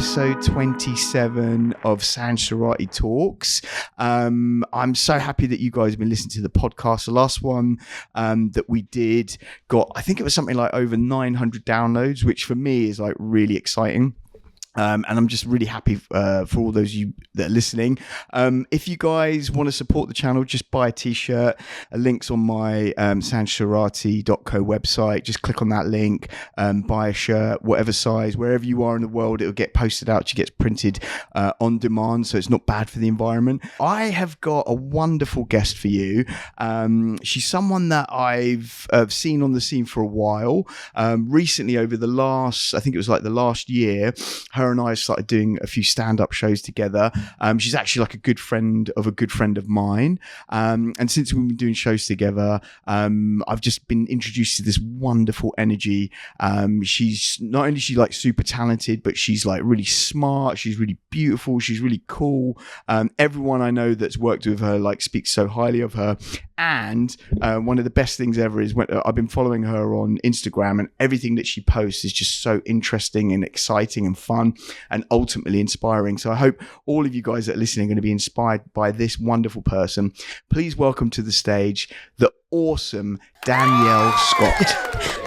episode 27 of Sanj Surati Talks. I'm so happy that you guys have been listening to the podcast. The last one that we did got, I think it was something like over 900 downloads, which for me is like really exciting. And I'm just really happy for all those of you that are listening. If you guys want to support the channel, just buy a t-shirt. A link's on my sanjsurati.co website. Just click on that link, buy a shirt, whatever size, wherever you are in the world, it'll get posted out. She gets printed on demand, so it's not bad for the environment. I have got a wonderful guest for you. She's someone that I've seen on the scene for a while. Recently, over the last, I think it was like the last year, her and I started doing a few stand-up shows together. She's actually like a good friend of mine. And since we've been doing shows together, I've just been introduced to this wonderful energy. She's not only like super talented, but she's like really smart. She's really beautiful. She's really cool. Everyone I know that's worked with her like speaks so highly of her. And one of the best things ever is when I've been following her on Instagram, and everything that she posts is just so interesting and exciting and fun and ultimately inspiring. So I hope all of you guys that are listening are going to be inspired by this wonderful person. Please welcome to the stage the awesome Danielle Scott.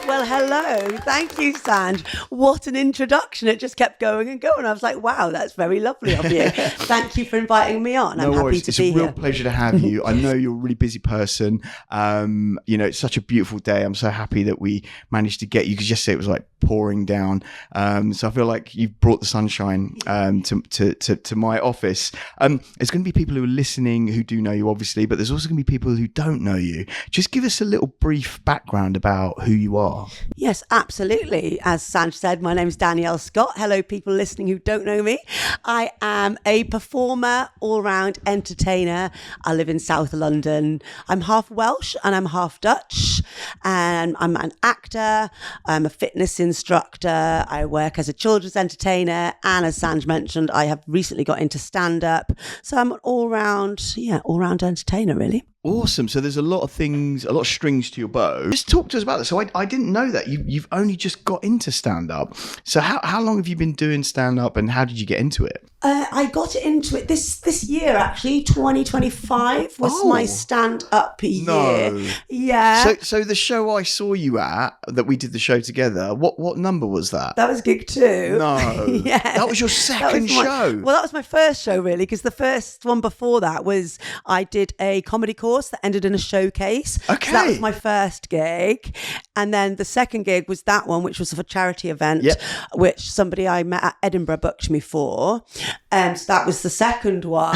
Well, hello. Thank you, Sanj. What an introduction. It just kept going and going. I was like, wow, that's very lovely of you. Thank you for inviting me on. I'm happy to be here. It's a real pleasure to have you. I know you're a really busy person. It's such a beautiful day. I'm so happy that we managed to get you, because yesterday it was like pouring down. So I feel like you've brought the sunshine to my office. There's going to be people who are listening who do know you, obviously, but there's also going to be people who don't know you. Just give us a little brief background about who you are. Yes, absolutely. As Sanj said, my name is Danielle Scott. Hello, people listening who don't know me. I am a performer, all-round entertainer. I live in South London. I'm half Welsh and I'm half Dutch. And I'm an actor. I'm a fitness instructor. I work as a children's entertainer. And as Sanj mentioned, I have recently got into stand-up. So I'm an all-round entertainer, really. Awesome. So there's a lot of things, a lot of strings to your bow. Just talk to us about this. So I didn't know that. You've only just got into stand-up. So how long have you been doing stand-up, and how did you get into it? I got into it this year, actually. 2025 was my stand-up year. No. Yeah. So the show I saw you at, that we did the show together, what number was that? That was gig 2. No. Yeah. That was your second show. Well, that was my first show, really, because the first one before that was I did a comedy course that ended in a showcase. Okay. So that was my first gig. And then the second gig was that one, which was a charity event, which somebody I met at Edinburgh booked me for. So that was the second one.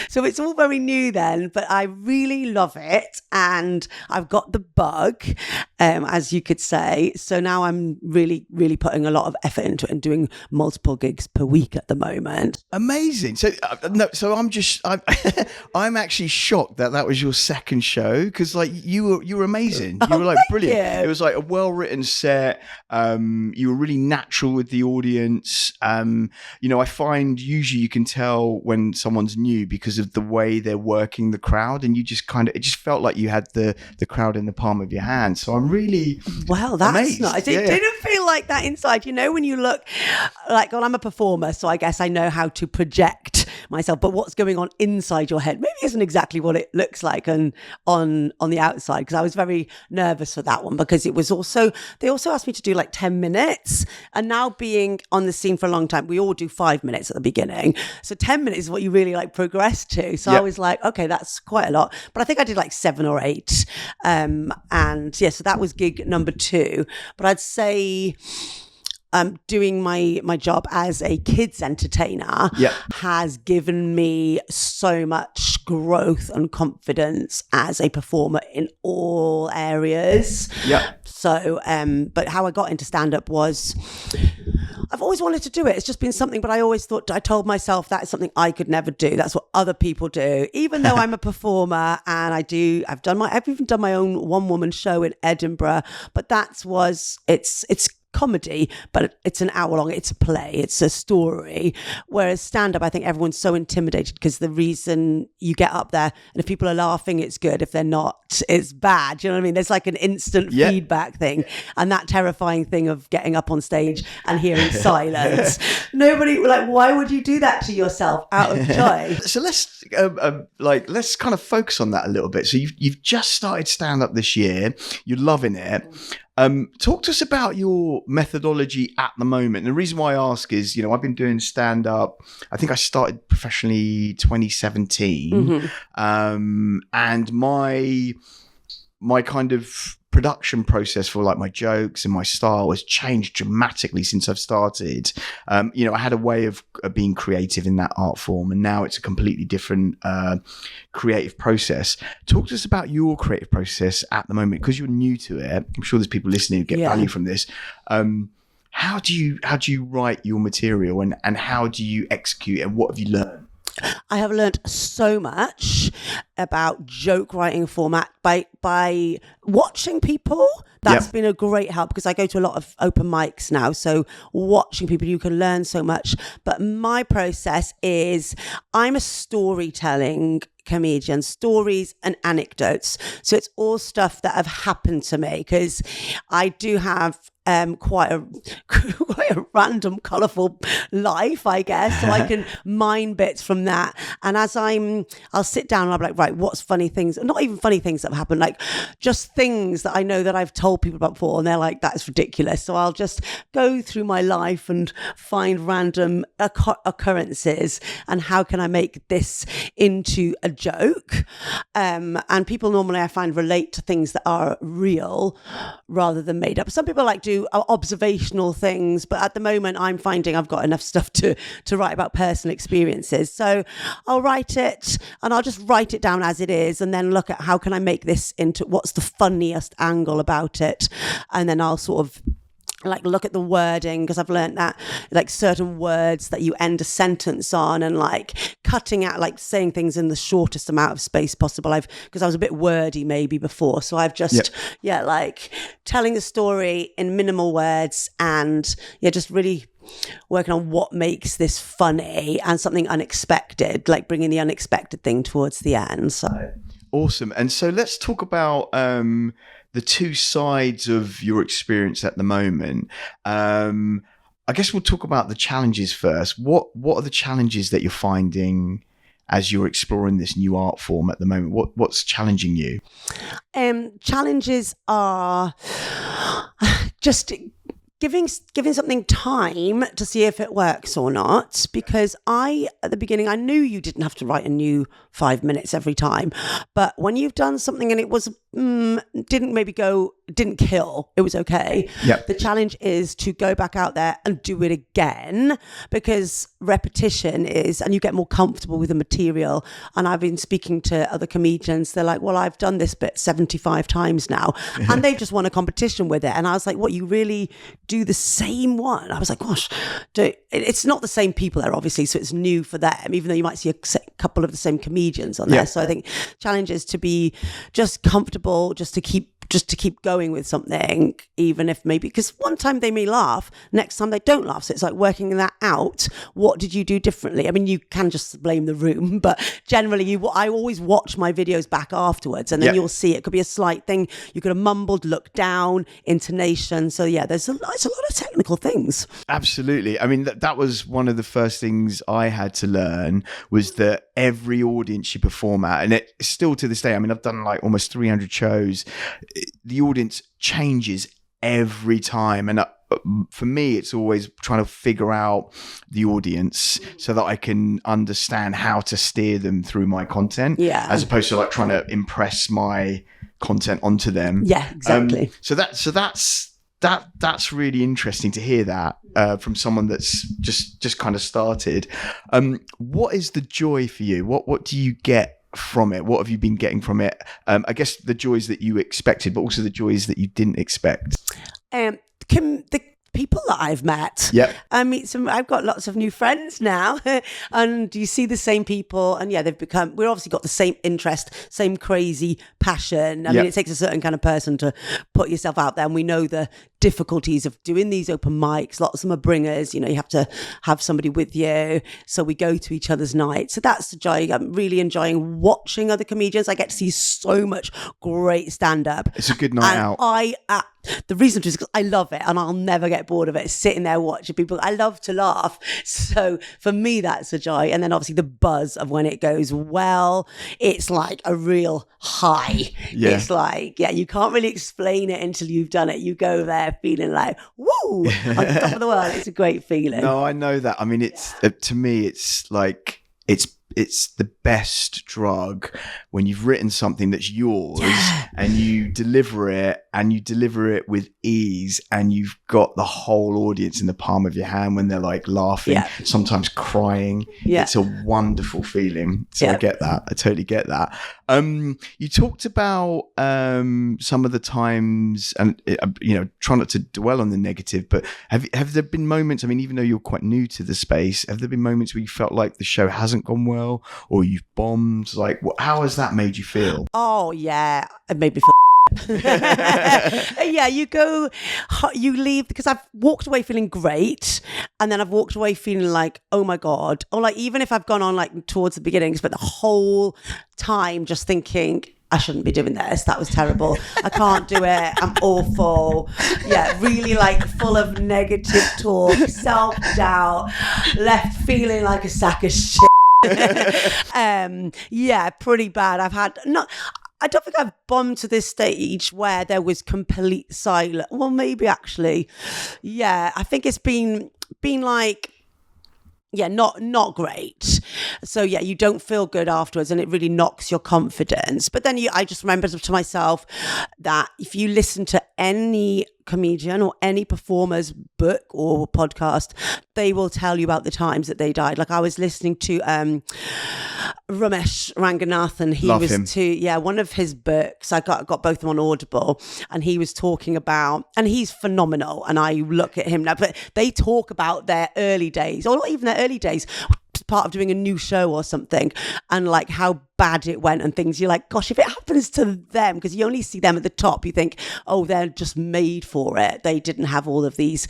So it's all very new then, but I really love it. And I've got the bug, as you could say. So now I'm really, really putting a lot of effort into it and doing multiple gigs per week at the moment. Amazing. So I'm actually shocked that was your second show, because like you were amazing. You were like brilliant. You. It was like a well-written set. You were really natural with the audience. I find usually you can tell when someone's new because of the way they're working the crowd, and you just it just felt like you had the crowd in the palm of your hand. So I'm really that's amazed. Nice. It didn't feel like that inside. When you look like, well, I'm a performer, so I guess I know how to project myself, but what's going on inside your head maybe isn't exactly what it looks like on the outside, because I was very nervous for that one, because it was they also asked me to do like 10 minutes, and now being on the scene for a long time, we all do 5 minutes at the beginning, so 10 minutes is what you really like progress to. So I was like, okay, that's quite a lot, but I think I did like 7 or 8, so that was gig number 2. But I'd say doing my job as a kids entertainer has given me so much growth and confidence as a performer in all areas. Yeah. So, but how I got into stand-up was, I've always wanted to do it. It's just been something, but I told myself that is something I could never do. That's what other people do. Even though I'm a performer and I've even done my own one-woman show in Edinburgh, but it's comedy, but it's an hour long. It's a play. It's a story. Whereas stand-up, I think everyone's so intimidated because the reason you get up there and if people are laughing, it's good. If they're not, it's bad. Do you know what I mean? There's like an instant feedback thing, and that terrifying thing of getting up on stage and hearing silence. Nobody, like, why would you do that to yourself out of joy? So let's let's kind of focus on that a little bit. So you've just started stand-up this year. You're loving it. Talk to us about your methodology at the moment. And the reason why I ask is, I've been doing stand-up. I think I started professionally 2017. And my kind of production process for like my jokes and my style has changed dramatically since I've started. I had a way of being creative in that art form, and now it's a completely different creative process. Talk to us about your creative process at the moment, because you're new to it. I'm sure there's people listening who get value from this. How do you write your material, and how do you execute it, and what have you learned? I have learned so much about joke writing format by watching people. That's been a great help, because I go to a lot of open mics now. So watching people, you can learn so much. But my process is, I'm a storytelling comedian, stories and anecdotes. So it's all stuff that have happened to me, because I do have quite a random, colourful life, I guess. So I can mine bits from that. And as I'll sit down and I'll be like, right, what's funny things? Not even funny things that have happened, like just things that I know that I've told people about before, and they're like, that's ridiculous. So I'll just go through my life and find random occurrences, and how can I make this into a joke? And people normally, I find, relate to things that are real rather than made up. Some people like do observational things, but at the moment I'm finding I've got enough stuff to write about personal experiences. So I'll write it, and I'll just write it down as it is, and then look at how can I make this into, what's the funniest angle about it, and then I'll sort of like look at the wording, because I've learned that like certain words that you end a sentence on, and like cutting out, like saying things in the shortest amount of space possible. Because I was a bit wordy maybe before, so I've just like telling the story in minimal words, and just really working on what makes this funny and something unexpected, like bringing the unexpected thing towards the end. So awesome. And so let's talk about the two sides of your experience at the moment. I guess we'll talk about the challenges first. What are the challenges that you're finding as you're exploring this new art form at the moment? What's challenging you? Challenges are just giving something time to see if it works or not, because at the beginning, I knew you didn't have to write a new 5 minutes every time, but when you've done something and it was didn't kill, it was okay. The challenge is to go back out there and do it again, because repetition is, and you get more comfortable with the material. And I've been speaking to other comedians, they're like, well, I've done this bit 75 times now, and they've just won a competition with it. And I was like, what, you really do the same one? I was like, gosh, it's not the same people there, obviously, so it's new for them, even though you might see a couple of the same comedians on there. So I think challenge is to be just comfortable, just to keep going with something, even if maybe, because one time they may laugh, next time they don't laugh. So it's like working that out. What did you do differently? I mean, you can just blame the room, but generally I always watch my videos back afterwards, and then you'll see it could be a slight thing. You could have mumbled, looked down, intonation. So it's a lot of technical things. Absolutely. I mean, that was one of the first things I had to learn, was that every audience you perform at, and it still to this day, I mean, I've done like almost 300 shows, the audience changes every time. And for me, it's always trying to figure out the audience so that I can understand how to steer them through my content, as opposed to like trying to impress my content onto them. Exactly. So that's really interesting to hear that from someone that's just kind of started. What is the joy for you? What do you get from it? What have you been getting from it? I guess the joys that you expected, but also the joys that you didn't expect. The people that I've met. I meet I've got lots of new friends now, and you see the same people, and we've obviously got the same interest, same crazy passion. I mean, it takes a certain kind of person to put yourself out there, and we know the difficulties of doing these open mics. Lots of them are bringers, you have to have somebody with you. So we go to each other's nights. So that's a joy. I'm really enjoying watching other comedians. I get to see so much great stand-up. It's a good night out. The reason is because I love it and I'll never get bored of it, sitting there watching people. I love to laugh. So for me, that's a joy. And then obviously the buzz of when it goes well, it's like a real high. Yeah. It's like, you can't really explain it until you've done it. You go there feeling like, woo, on top of the world. It's a great feeling. No, I know that. I mean, it's to me, it's like, it's the best drug when you've written something that's yours and you deliver it with ease, and you've got the whole audience in the palm of your hand when they're like laughing, sometimes crying. It's a wonderful feeling. So I get that. I totally get that. You talked about some of the times, and try not to dwell on the negative, but have there been moments, I mean, even though you're quite new to the space, have there been moments where you felt like the show hasn't gone well, or you've bombed? Like, how has that made you feel? Oh yeah, it made me feel you leave, because I've walked away feeling great, and then I've walked away feeling like, oh my God, or like, even if I've gone on like towards the beginnings, but the whole time just thinking, I shouldn't be doing this. That was terrible. I can't do it. I'm awful. Yeah, really like full of negative talk, self-doubt, left feeling like a sack of shit. Pretty bad. I don't think I've bombed to this stage where there was complete silence. Well, maybe actually. Yeah, I think it's been like, not great. So you don't feel good afterwards, and it really knocks your confidence. But then I just remember to myself that if you listen to any comedian or any performer's book or podcast, they will tell you about the times that they died. Like, I was listening to Ramesh Ranganathan. He Love was him. one of his books. I got both of them on Audible, and he was talking about, and he's phenomenal. And I look at him now, but they talk about their early days, or not even their early days, part of doing a new show or something, and like how bad it went and things. You're like, gosh, if it happens to them, because you only see them at the top, you think, oh, they're just made for it. They didn't have all of these,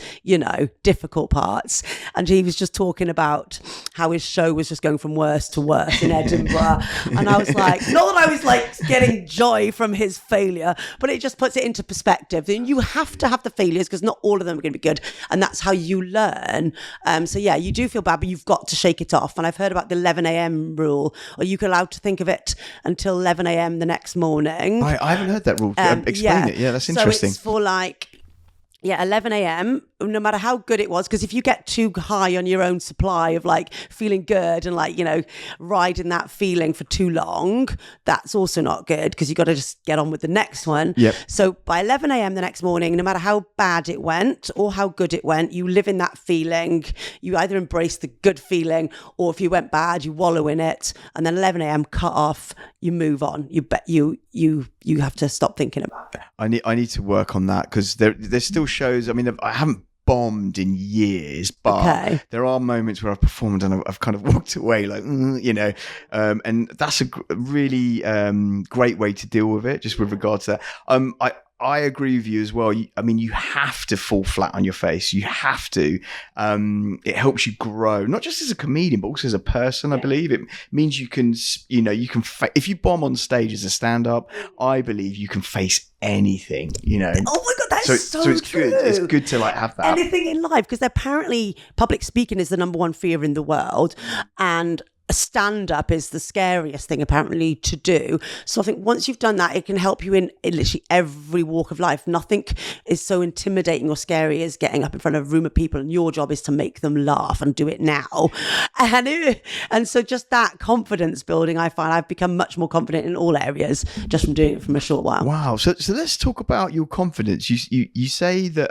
difficult parts. And he was just talking about how his show was just going from worse to worse in Edinburgh. And I was like, not that I was like getting joy from his failure, but it just puts it into perspective. And you have to have the failures, because not all of them are going to be good. And that's how you learn. You do feel bad, but you've got to shake it off. And I've heard about the 11 a.m. rule, or you can allowed to think of it until 11 a.m. the next morning. I haven't heard that rule. Explain it. Yeah, that's interesting. So it's for like, 11 a.m., no matter how good it was, because if you get too high on your own supply of like feeling good and like, riding that feeling for too long, that's also not good, because you got to just get on with the next one. Yep. So by 11 a.m. the next morning, no matter how bad it went or how good it went, you live in that feeling. You either embrace the good feeling, or if you went bad, you wallow in it. And then 11 a.m. cut off, you move on. You have to stop thinking about it. I need to work on that, because there's still shows. I mean, I haven't bombed in years, but there are moments where I've performed and I've kind of walked away like, and that's a really great way to deal with it, just with regards to that. I agree with you as well. You have to fall flat on your face. You have to. It helps you grow, not just as a comedian, but also as a person. I believe it means you can, if you bomb on stage as a stand-up, I believe you can face anything. Oh my God, that's so it's true. Good. It's good to like have that. Anything in life, because apparently public speaking is the number one fear in the world, and stand-up is the scariest thing apparently to do. So I think once you've done that, it can help you in literally every walk of life. Nothing is so intimidating or scary as getting up in front of a room of people, and your job is to make them laugh, and do it now. And so just that confidence building, I find I've become much more confident in all areas just from doing it from a short while. Wow. So let's talk about your confidence. You say that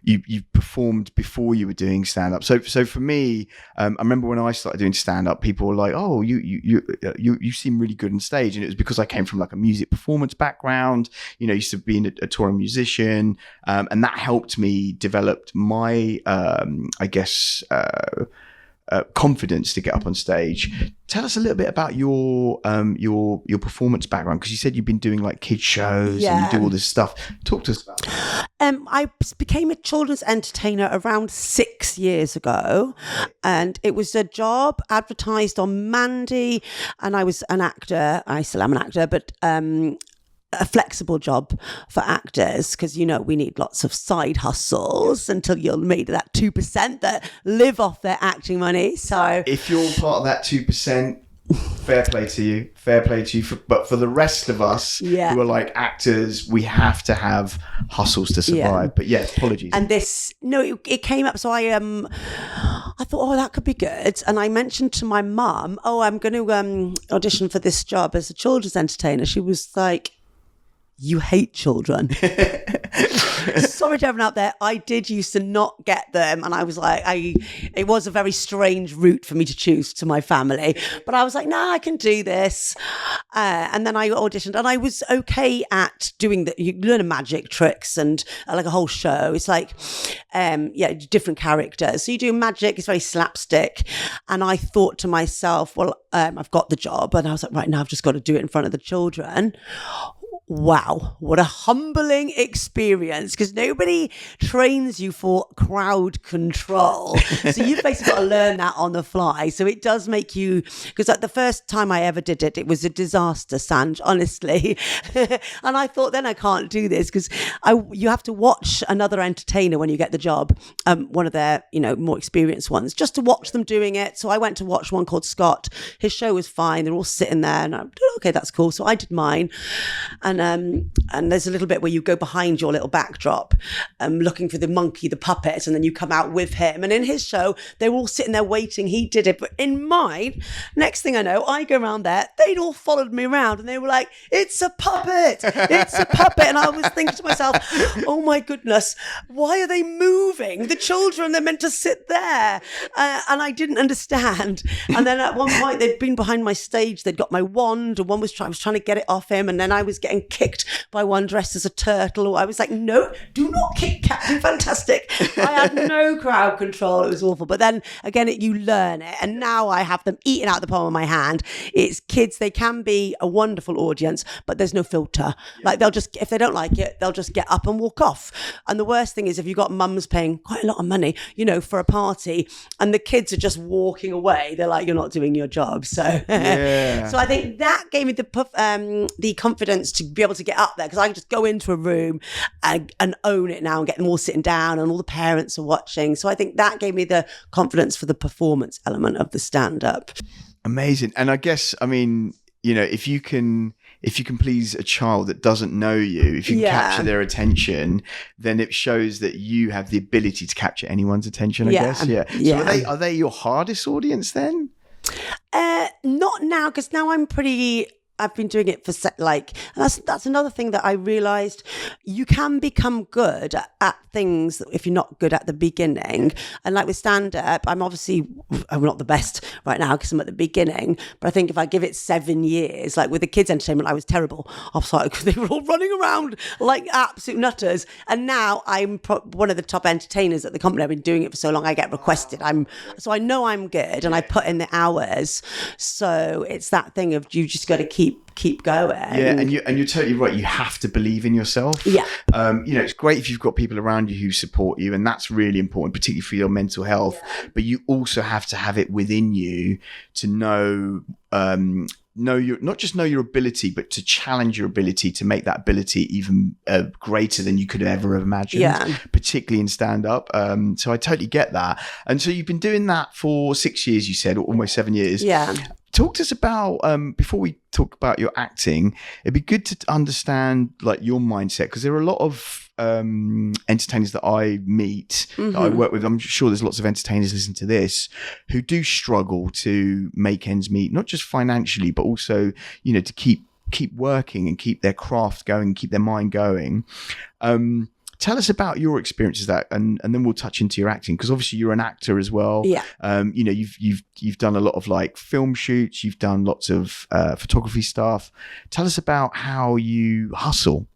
you performed before you were doing stand-up. So for me, I remember when I started doing stand-up, people were like, oh, you seem really good on stage. And it was because I came from like a music performance background, used to be a touring musician, and that helped me develop my confidence to get up on stage. Tell us a little bit about your performance background, because you said you've been doing like kids shows and you do all this stuff. Talk to us about that. I became a children's entertainer around 6 years ago, and it was a job advertised on Mandy, and I was an actor. I still am an actor, but a flexible job for actors, because we need lots of side hustles until you're made that 2% that live off their acting money. So if you're part of that 2%, fair play to you. But for the rest of us who are like actors, we have to have hustles to survive. But apologies. And it came up. So I thought, that could be good. And I mentioned to my mum, I'm going to audition for this job as a children's entertainer. She was like, you hate children. Sorry to everyone out there. I did used to not get them. And I was like, it was a very strange route for me to choose to my family. But I was like, I can do this. And then I auditioned, and I was okay at doing you learn magic tricks and like a whole show. It's like, different characters. So you do magic, it's very slapstick. And I thought to myself, I've got the job. And I was like, right now I've just got to do it in front of the children. Wow, what a humbling experience, because nobody trains you for crowd control. So you've basically got to learn that on the fly. So it does make you, because like the first time I ever did it, it was a disaster, Sanj, honestly. And I thought, then I can't do this, because you have to watch another entertainer when you get the job, one of their more experienced ones, just to watch them doing it. So I went to watch one called Scott. His show was fine. They're all sitting there, and I'm okay, that's cool. So I did mine. And there's a little bit where you go behind your little backdrop, looking for the monkey, the puppet, and then you come out with him. And in his show, they were all sitting there waiting. He did it. But in mine, next thing I know, I go around there. They'd all followed me around, and they were like, it's a puppet. It's a puppet. And I was thinking to myself, oh my goodness, why are they moving? The children, they're meant to sit there. And I didn't understand. And then at one point, they'd been behind my stage. They'd got my wand, and I was trying to get it off him. And then I was getting kicked by one dressed as a turtle. I was like, no, do not kick Captain Fantastic. I had no crowd control. It was awful. But then again, you learn it. And now I have them eating out the palm of my hand. It's kids. They can be a wonderful audience, but there's no filter. Like if they don't like it, they'll just get up and walk off. And the worst thing is if you've got mums paying quite a lot of money, for a party, and the kids are just walking away, they're like, you're not doing your job. So, so I think that gave me the confidence to be able to get up there, because I can just go into a room and own it now and get them all sitting down, and all the parents are watching. So I think that gave me the confidence for the performance element of the stand-up. Amazing. And I guess, if you can please a child that doesn't know you, if you can capture their attention, then it shows that you have the ability to capture anyone's attention, I guess. Yeah. So are they your hardest audience then? Not now, because now I've been doing it for and that's another thing that I realized. You can become good at things if you're not good at the beginning. And like with stand-up, I'm not the best right now because I'm at the beginning, but I think if I give it 7 years, like with the kids entertainment, I was terrible. I was like, they were all running around like absolute nutters. And now I'm one of the top entertainers at the company. I've been doing it for so long, I get requested. So I know I'm good, and I put in the hours. So it's that thing of you just got to keep going. Yeah, and you're totally right. You have to believe in yourself. Yeah. It's great if you've got people around you who support you, and that's really important, particularly for your mental health. Yeah. But you also have to have it within you to know your ability, but to challenge your ability, to make that ability even greater than you could ever have imagined, particularly in stand-up. So I totally get that. And so you've been doing that for 6 years, you said, or almost 7 years. Yeah. Talk to us about, before we talk about your acting, it'd be good to understand like your mindset, because there are a lot of entertainers that I meet, that I work with. I'm sure there's lots of entertainers listening to this who do struggle to make ends meet, not just financially, but also, to keep working and keep their craft going, keep their mind going. Tell us about your experiences and then we'll touch into your acting, because obviously you're an actor as well. Yeah. You've done a lot of like film shoots, you've done lots of photography stuff. Tell us about how you hustle.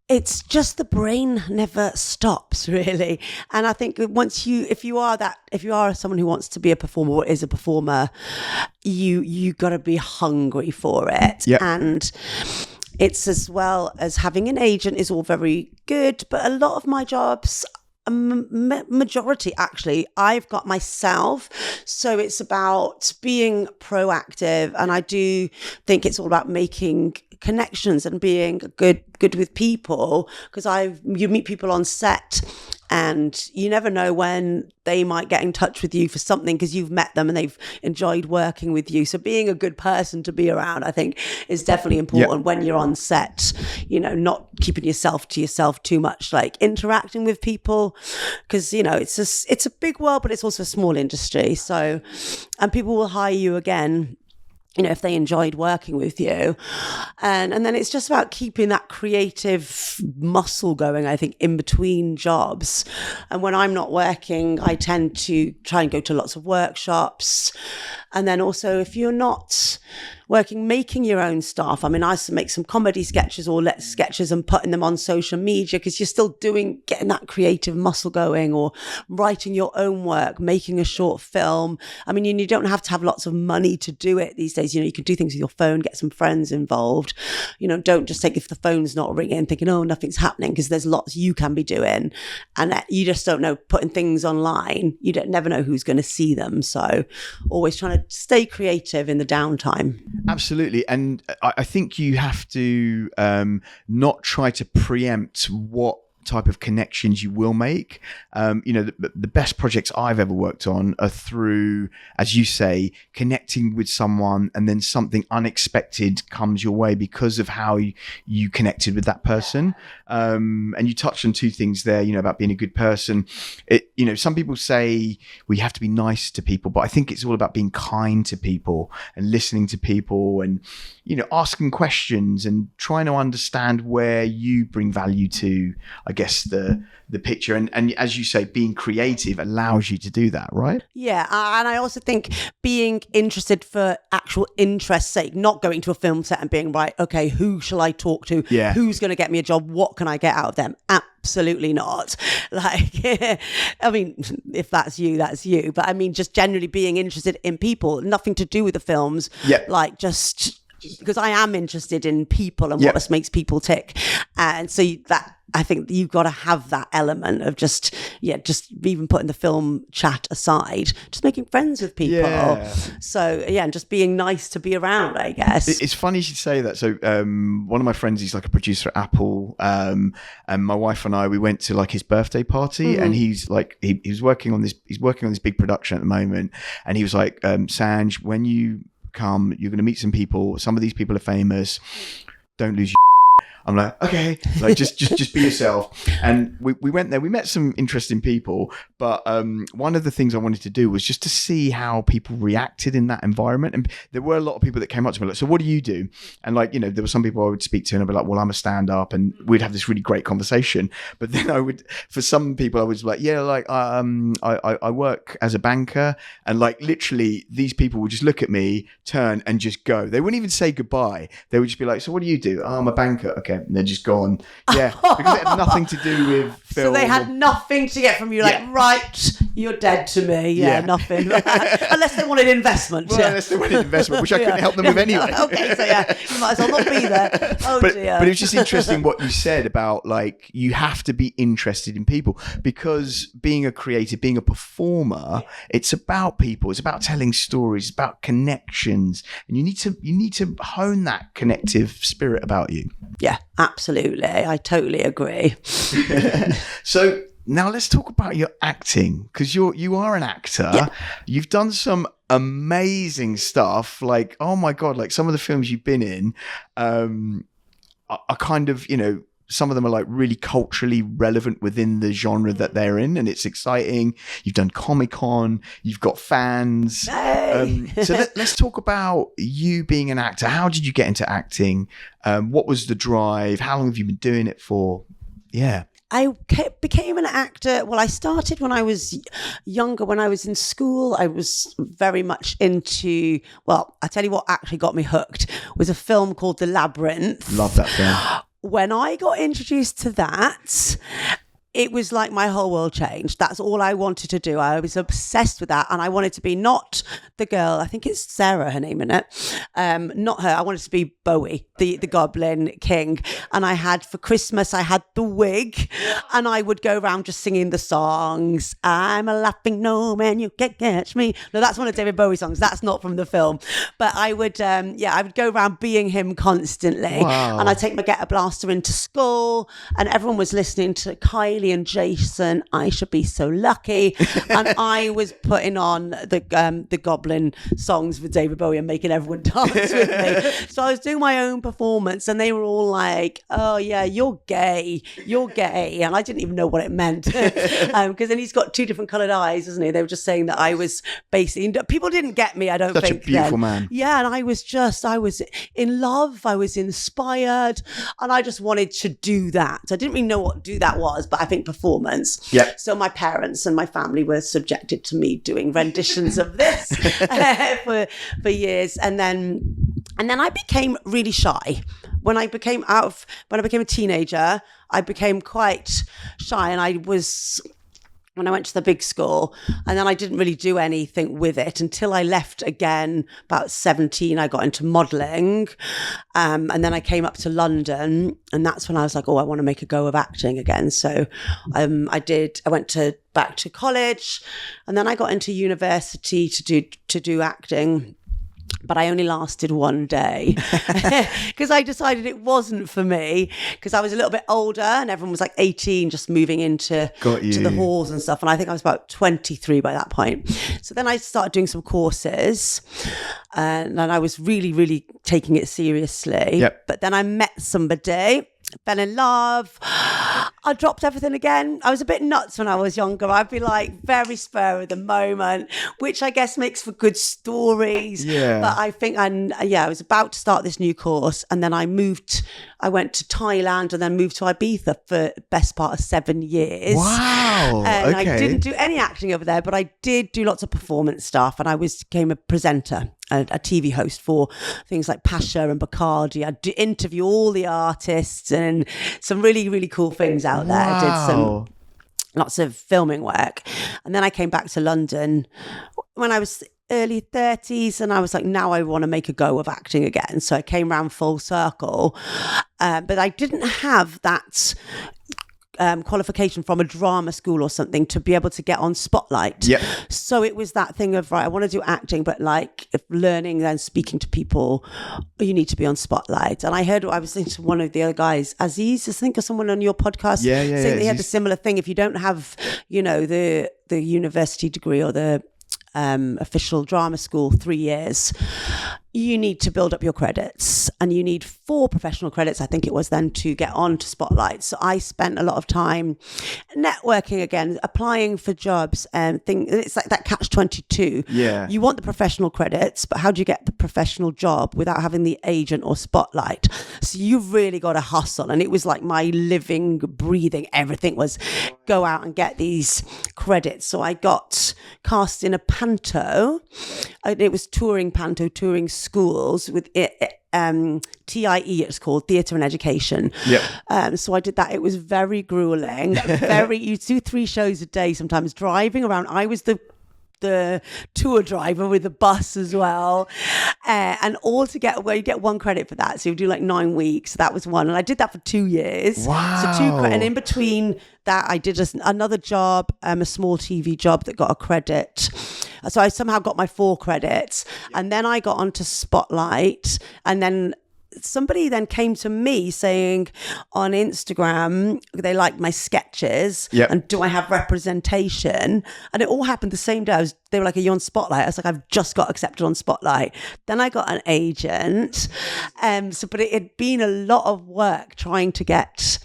It's just the brain never stops, really. And I think if you are someone who wants to be a performer or is a performer, you got to be hungry for it. Yep. And it's as well as having an agent is all very good, but a lot of my jobs, majority actually, I've got myself. So it's about being proactive, and I do think it's all about making connections and being good with people, because you meet people on set and you never know when they might get in touch with you for something because you've met them and they've enjoyed working with you. So being a good person to be around, I think, is definitely important when you're on set, not keeping yourself to yourself too much, like interacting with people, because, it's a big world, but it's also a small industry. So, and people will hire you again, if they enjoyed working with you. And then it's just about keeping that creative muscle going, I think, in between jobs. And when I'm not working, I tend to try and go to lots of workshops. And then also, if you're not working, making your own stuff. I mean, I used to make some comedy sketches or sketches and putting them on social media, because you're still getting that creative muscle going, or writing your own work, making a short film. I mean, you don't have to have lots of money to do it these days. You can do things with your phone, get some friends involved. Don't just take, if the phone's not ringing, thinking, oh, nothing's happening, because there's lots you can be doing. And you just don't know, putting things online, never know who's going to see them. So always trying to stay creative in the downtime. Absolutely. And I think you have to not try to preempt what type of connections you will make. The best projects I've ever worked on are through, as you say, connecting with someone, and then something unexpected comes your way because of how you connected with that person. And you touched on two things there, about being a good person. Some people say we have to be nice to people, but I think it's all about being kind to people and listening to people, and asking questions and trying to understand where you bring value to, I guess, the picture. And as you say, being creative allows you to do that, right? Yeah. And I also think being interested for actual interest's sake, not going to a film set and being, right, okay, who shall I talk to? Yeah. Who's going to get me a job? What can I get out of them? Absolutely not. I mean, if that's you, that's you. But I mean, just generally being interested in people, nothing to do with the films. Yeah. Like, just because I am interested in people and what makes people tick. And so I think you've got to have that element of just even putting the film chat aside, just making friends with people. Yeah. So, and just being nice to be around, I guess. It's funny you should say that. So one of my friends, he's like a producer at Apple. And my wife and I, we went to like his birthday party, and he's like, he's working on this big production at the moment. And he was like, Sanj, when you come, you're going to meet some people. Some of these people are famous. Don't lose your I'm like, okay, like just be yourself. And we went there, we met some interesting people, but one of the things I wanted to do was just to see how people reacted in that environment. And there were a lot of people that came up to me like, so what do you do? And like, there were some people I would speak to and I'd be like, well, I'm a stand-up, and we'd have this really great conversation. But then for some people I was like, yeah, like I work as a banker, and like literally these people would just look at me, turn and just go. They wouldn't even say goodbye. They would just be like, so what do you do? Oh, I'm a banker. Okay. And they're just gone. Yeah. Because it had nothing to do with film. So they had nothing to get from you. Like, right, you're dead to me. Yeah. Nothing. Unless they wanted investment. Well, unless they wanted investment, which I couldn't help them with anyway. Okay, so you might as well not be there. Oh, dear. But it was just interesting what you said about, like, you have to be interested in people, because being a creative, being a performer, it's about people. It's about telling stories. It's about connections. And you need to hone that connective spirit about you. Yeah, absolutely. I totally agree. So now let's talk about your acting, because you are an actor. Yeah. You've done some amazing stuff. Like, oh my God, like some of the films you've been in are kind of, some of them are like really culturally relevant within the genre that they're in, and it's exciting. You've done Comic-Con, you've got fans. Hey. So let's talk about you being an actor. How did you get into acting? What was the drive? How long have you been doing it for? Yeah. I became an actor. Well, I started when I was younger. When I was in school, I was very much into, well, I tell you what actually got me hooked was a film called The Labyrinth. Love that film. When I got introduced to that, it was like my whole world changed. That's all I wanted to do. I was obsessed with that. And I wanted to be not the girl, I think it's Sarah, her name in it. Not her. I wanted to be Bowie, the Goblin King. And for Christmas, I had the wig, and I would go around just singing the songs. I'm a laughing gnome and you can't catch me. No, that's one of David Bowie's songs. That's not from the film. But I would, I would go around being him constantly. Wow. And I'd take my Get a Blaster into school, and everyone was listening to Kylie and Jason, I Should Be So Lucky. And I was putting on the Goblin songs for David Bowie and making everyone dance with me. So I was doing my own performance, and they were all like, oh yeah, you're gay. And I didn't even know what it meant. Because then he's got two different coloured eyes, isn't he? They were just saying that I was basically, people didn't get me, I don't think. Such a beautiful man. Yeah, and I was in love, I was inspired, and I just wanted to do that. I didn't really know what do that was, but I think performance. Yep. So my parents and my family were subjected to me doing renditions of this for years, and then I became really shy. When I became a teenager, I became quite shy, and when I went to the big school, and then I didn't really do anything with it until I left again. About 17, I got into modelling, and then I came up to London, and that's when I was like, oh, I want to make a go of acting again. So I went back to college, and then I got into university to do acting. But I only lasted one day because I decided it wasn't for me, because I was a little bit older and everyone was like 18, just moving into to the halls and stuff. And I think I was about 23 by that point. So then I started doing some courses, and I was really, really taking it seriously. Yep. But then I met somebody, fell in love. I dropped everything again. I was a bit nuts when I was younger. I'd be like very spur of the moment, which I guess makes for good stories. Yeah. But I think I was about to start this new course, and then I went to Thailand and then moved to Ibiza for the best part of 7 years. Wow. And okay. I didn't do any acting over there, but I did do lots of performance stuff, and I became a presenter, a TV host for things like Pasha and Bacardi. I'd interview all the artists and some really, really cool things out there. Wow. I did lots of filming work. And then I came back to London when I was early 30s, and I was like, now I want to make a go of acting again. So I came round full circle, but I didn't have that qualification from a drama school or something to be able to get on Spotlight. Yep. So it was that thing of, right, I want to do acting, but like if learning, then speaking to people, you need to be on Spotlight. And I was listening to one of the other guys, Aziz, I think, or someone on your podcast, saying they had a similar thing. If you don't have, the university degree or the official drama school, 3 years, you need to build up your credits, and you need 4 professional credits, I think it was then, to get on to Spotlight. So I spent a lot of time networking again, applying for jobs, and it's like that catch-22. Yeah. You want the professional credits, but how do you get the professional job without having the agent or Spotlight? So you've really got to hustle. And it was like my living, breathing, everything was go out and get these credits. So I got cast in a panto. It was touring schools with TIE, it's called, Theatre and Education. Yep. So I did that. It was very grueling. You do 3 shows a day, sometimes driving around. I was the tour driver with the bus as well, and all to get where you get 1 credit for that, so you do like 9 weeks. That was one, and I did that for 2 years. Wow. So 2 and in between that I did another job, a small TV job that got a credit. So I somehow got my 4 credits, and then I got onto Spotlight, and then somebody then came to me saying on Instagram they liked my sketches. Yep. And do I have representation? And it all happened the same day. They were like, are you on Spotlight? I was like, I've just got accepted on Spotlight. Then I got an agent. But it had been a lot of work trying to get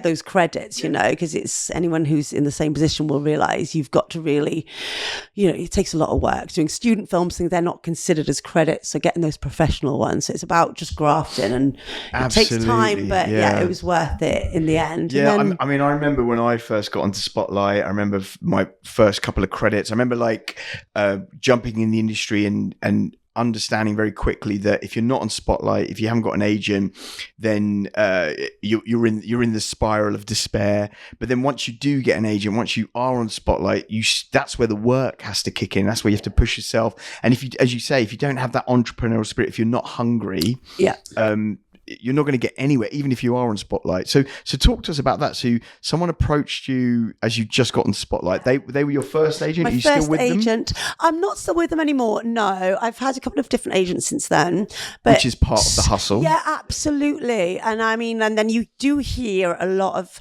those credits, because it's anyone who's in the same position will realize you've got to really, it takes a lot of work. Doing student films, they're not considered as credits. So getting those professional ones, so it's about just grafting, and it takes time, but it was worth it in the end. Yeah, then, I remember when I first got onto Spotlight, I remember my first couple of credits. I remember jumping in the industry, and understanding very quickly that if you're not on Spotlight, if you haven't got an agent, then you're in the spiral of despair. But then once you do get an agent, once you are on Spotlight, that's where the work has to kick in. That's where you have to push yourself. And if you, as you say, if you don't have that entrepreneurial spirit, if you're not hungry, you're not going to get anywhere, even if you are on Spotlight. So talk to us about that. So someone approached you as you just got on Spotlight. They were your first agent. My Are you first still with agent. them? I'm not still with them anymore. No, I've had a couple of different agents since then. But Which is part of the hustle. Yeah, absolutely. And I mean, and then you do hear a lot of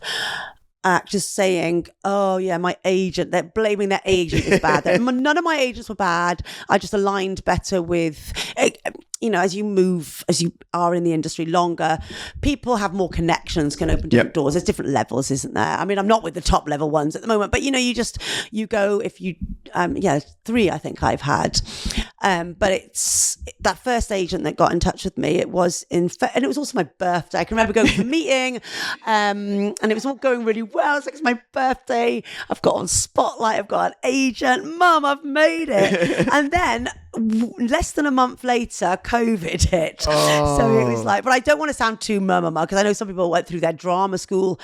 actors saying, oh yeah, my agent, they're blaming their agent is bad. None of my agents were bad. I just aligned better with, as you are in the industry longer, people have more connections, can open different doors. There's different levels, isn't there? I mean, I'm not with the top level ones at the moment, but you go, if you, 3 I think I've had. But it's that first agent that got in touch with me, and it was also my birthday. I can remember going to a meeting, and it was all going really well. It's my birthday. I've got on Spotlight. I've got an agent. Mum, I've made it. And then less than a month later, COVID hit. So it was but I don't want to sound too mama, because I know some people went through their drama school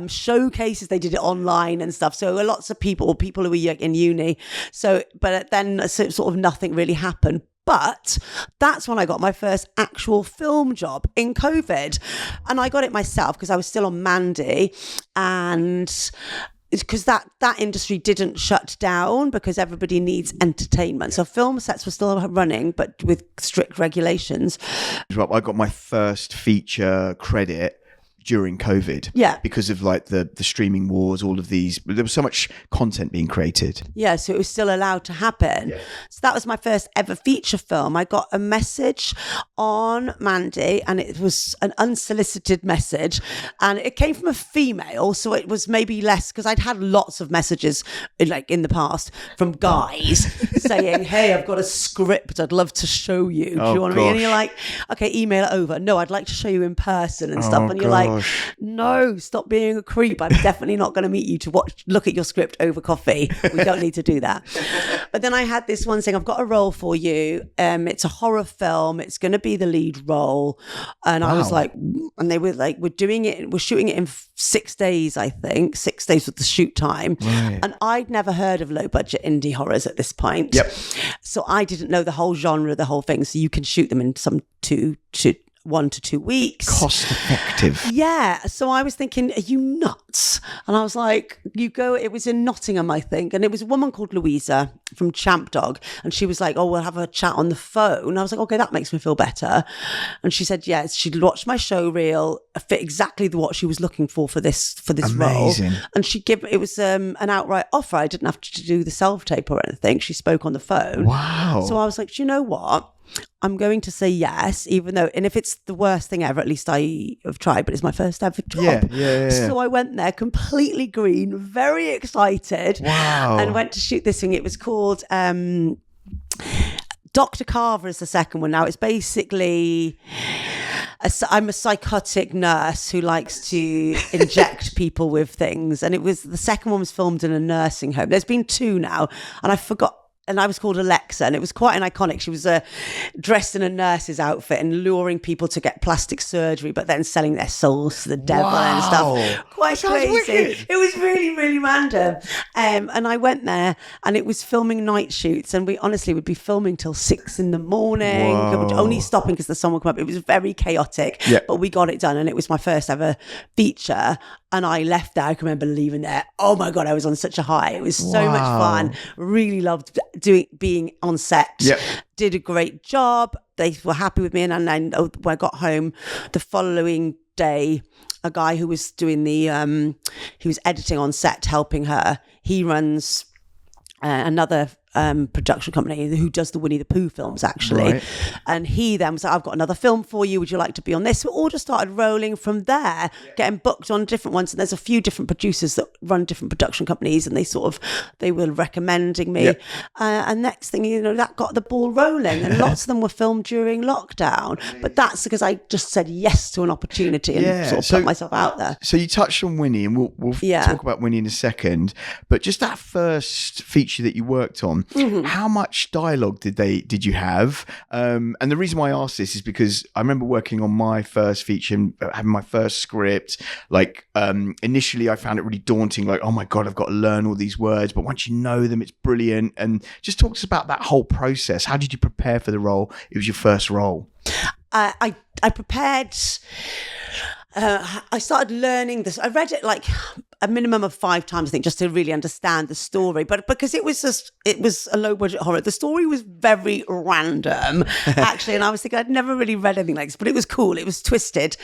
showcases. They did it online and stuff. So lots of people who were in uni. So, but then sort of nothing really happened. But that's when I got my first actual film job in COVID. And I got it myself because I was still on Mandy, and because that industry didn't shut down because everybody needs entertainment. So film sets were still running, but with strict regulations. I got my first feature credit during COVID. Yeah. Because of the streaming wars, all of these, there was so much content being created. Yeah, so it was still allowed to happen. Yeah. So that was my first ever feature film. I got a message on Mandy, and it was an unsolicited message, and it came from a female, so it was maybe less, because I'd had lots of messages in the past from guys saying, hey, I've got a script, I'd love to show you. Do you want me? And you're like, okay, email it over. No, I'd like to show you in person and stuff. And you're like, no, stop being a creep. I'm definitely not going to meet you to look at your script over coffee. We don't need to do that. But then I had this one saying, I've got a role for you. It's a horror film. It's going to be the lead role. And I was like, and they were like, we're shooting it in 6 days, I think. 6 days was the shoot time. Right. And I'd never heard of low budget indie horrors at this point. Yep. So I didn't know the whole genre, the whole thing. So you can shoot them in some 1 to 2 weeks. Cost effective. Yeah. So I was thinking, are you nuts? And I was like, it was in Nottingham, I think. And it was a woman called Louisa from Champ Dog. And she was like, oh, we'll have a chat on the phone. And I was like, okay, that makes me feel better. And she said, yes, she'd watched my show reel, fit exactly what she was looking for this Amazing. role. And it was an outright offer. I didn't have to do the self-tape or anything. She spoke on the phone. Wow. So I was like, do you know what? I'm going to say yes, even though, and if it's the worst thing ever, at least I have tried, but it's my first ever job. Yeah. So I went there completely green, very excited. Wow. And went to shoot this thing. It was called Dr. Carver is the second one. Now it's basically, I'm a psychotic nurse who likes to inject people with things. And the second one was filmed in a nursing home. There's been 2 now, and I forgot. And I was called Alexa, and it was quite an iconic. She was dressed in a nurse's outfit and luring people to get plastic surgery, but then selling their souls to the devil and stuff. Quite crazy. Wicked. It was really, really random. And I went there, and it was filming night shoots, and we honestly would be filming till 6 a.m, only stopping because the sun would come up. It was very chaotic, but we got it done, and it was my first ever feature. And I left there. I can remember leaving there. Oh my God, I was on such a high. It was so much fun. Really loved being on set. Yep. Did a great job. They were happy with me. And then when I got home the following day, a guy who was doing he was editing on set, helping her. He runs another production company who does the Winnie the Pooh films, actually. Right. And he then was like, I've got another film for you. Would you like to be on this? So it all just started rolling from there, getting booked on different ones. And there's a few different producers that run different production companies, and they were recommending me. And next thing you know, that got the ball rolling. And lots of them were filmed during lockdown. But that's because I just said yes to an opportunity and sort of put myself out there. So you touched on Winnie, and we'll talk about Winnie in a second. But just that first feature that you worked on, How much dialogue did you have? And the reason why I asked this is because I remember working on my first feature and having my first script. Like initially I found it really daunting, like, oh my God, I've got to learn all these words. But once you know them, it's brilliant. And just talk to us about that whole process. How did you prepare for the role? It was your first role. I prepared. I started learning this. I read it like a minimum of 5 times, I think, just to really understand the story. But because it was a low budget horror, the story was very random, actually. And I was thinking I'd never really read anything like this, but it was cool. It was twisted.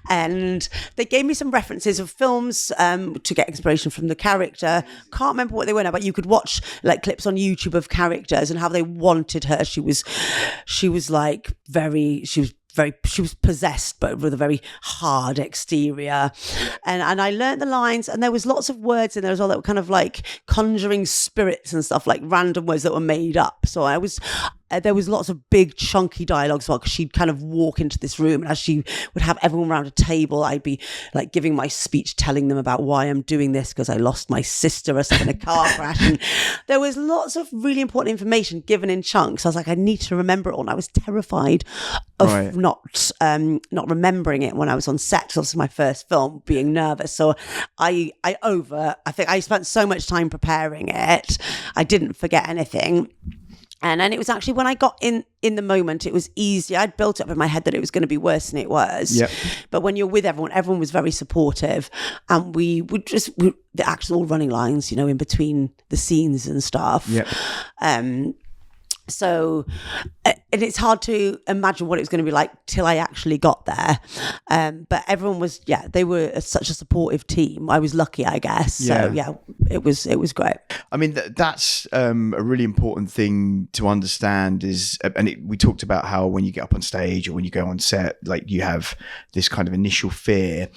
And they gave me some references of films to get inspiration from the character. Can't remember what they were now, but you could watch like clips on YouTube of characters and how they wanted her. She was possessed, but with a very hard exterior. And I learned the lines, and there was lots of words in there as well that were kind of like conjuring spirits and stuff, like random words that were made up. So there was lots of big chunky dialogue as well, because she'd kind of walk into this room, and as she would have everyone around a table, I'd be like giving my speech, telling them about why I'm doing this, because I lost my sister or something in a car crash. And there was lots of really important information given in chunks. I was like, I need to remember it all. And I was terrified of not remembering it when I was on set, because obviously my first film, being nervous. So I think I spent so much time preparing it, I didn't forget anything. And then it was actually when I got in the moment, it was easier. I'd built up in my head that it was going to be worse than it was. Yep. But when you're with everyone was very supportive. And we would the actual running lines, in between the scenes and stuff. Yep. So, and it's hard to imagine what it was going to be like till I actually got there. But everyone was, they were such a supportive team. I was lucky, I guess. So it was great. I mean, that's a really important thing to understand is, we talked about how when you get up on stage or when you go on set, like you have this kind of initial fear.